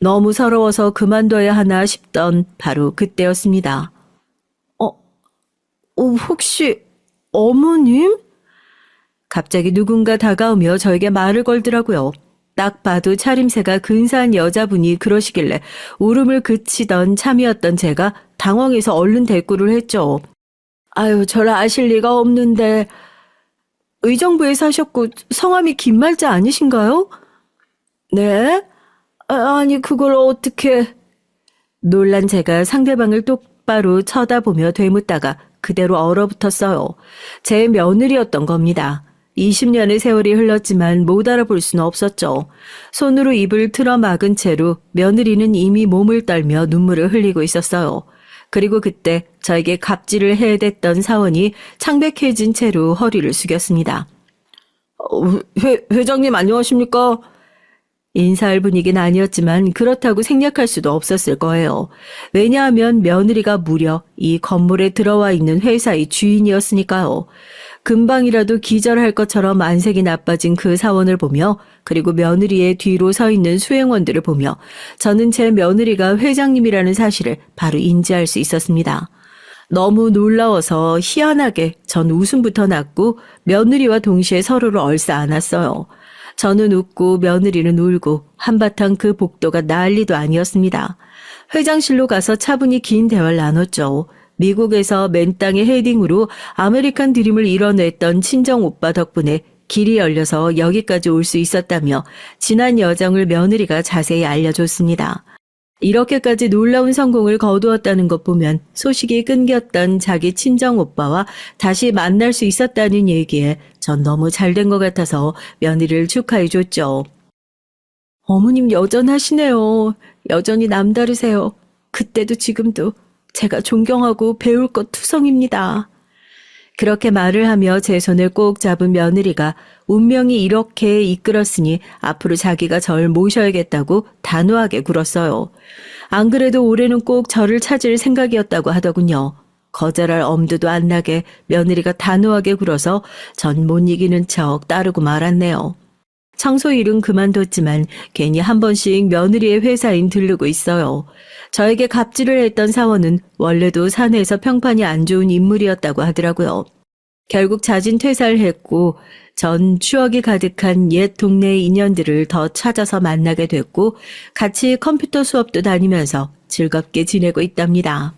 너무 서러워서 그만둬야 하나 싶던 바로 그때였습니다. 혹시 어머님? 갑자기 누군가 다가오며 저에게 말을 걸더라고요. 딱 봐도 차림새가 근사한 여자분이 그러시길래 울음을 그치던 참이었던 제가 당황해서 얼른 대꾸를 했죠. 아유, 저를 아실 리가 없는데 의정부에 사셨고 성함이 김말자 아니신가요? 네? 아니 그걸 어떻게... 놀란 제가 상대방을 똑바로 쳐다보며 되묻다가 그대로 얼어붙었어요. 제 며느리였던 겁니다. 20년의 세월이 흘렀지만 못 알아볼 수는 없었죠. 손으로 입을 틀어 막은 채로 며느리는 이미 몸을 떨며 눈물을 흘리고 있었어요. 그리고 그때 저에게 갑질을 해댔던 사원이 창백해진 채로 허리를 숙였습니다. 회장님 안녕하십니까? 인사할 분위기는 아니었지만 그렇다고 생략할 수도 없었을 거예요. 왜냐하면 며느리가 무려 이 건물에 들어와 있는 회사의 주인이었으니까요. 금방이라도 기절할 것처럼 안색이 나빠진 그 사원을 보며 그리고 며느리의 뒤로 서 있는 수행원들을 보며 저는 제 며느리가 회장님이라는 사실을 바로 인지할 수 있었습니다. 너무 놀라워서 희한하게 전 웃음부터 났고 며느리와 동시에 서로를 얼싸안았어요. 저는 웃고 며느리는 울고 한바탕 그 복도가 난리도 아니었습니다. 회장실로 가서 차분히 긴 대화를 나눴죠. 미국에서 맨 땅에 헤딩으로 아메리칸 드림을 이뤄냈던 친정 오빠 덕분에 길이 열려서 여기까지 올 수 있었다며 지난 여정을 며느리가 자세히 알려줬습니다. 이렇게까지 놀라운 성공을 거두었다는 것 보면 소식이 끊겼던 자기 친정 오빠와 다시 만날 수 있었다는 얘기에 전 너무 잘된 것 같아서 며느리를 축하해줬죠. 어머님 여전하시네요. 여전히 남다르세요. 그때도 지금도 제가 존경하고 배울 것 투성입니다. 그렇게 말을 하며 제 손을 꼭 잡은 며느리가 운명이 이렇게 이끌었으니 앞으로 자기가 절 모셔야겠다고 단호하게 굴었어요. 안 그래도 올해는 꼭 저를 찾을 생각이었다고 하더군요. 거절할 엄두도 안 나게 며느리가 단호하게 굴어서 전 못 이기는 척 따르고 말았네요. 청소 일은 그만뒀지만 괜히 한 번씩 며느리의 회사인 들르고 있어요. 저에게 갑질을 했던 사원은 원래도 사내에서 평판이 안 좋은 인물이었다고 하더라고요. 결국 자진 퇴사를 했고 전 추억이 가득한 옛 동네의 인연들을 더 찾아서 만나게 됐고 같이 컴퓨터 수업도 다니면서 즐겁게 지내고 있답니다.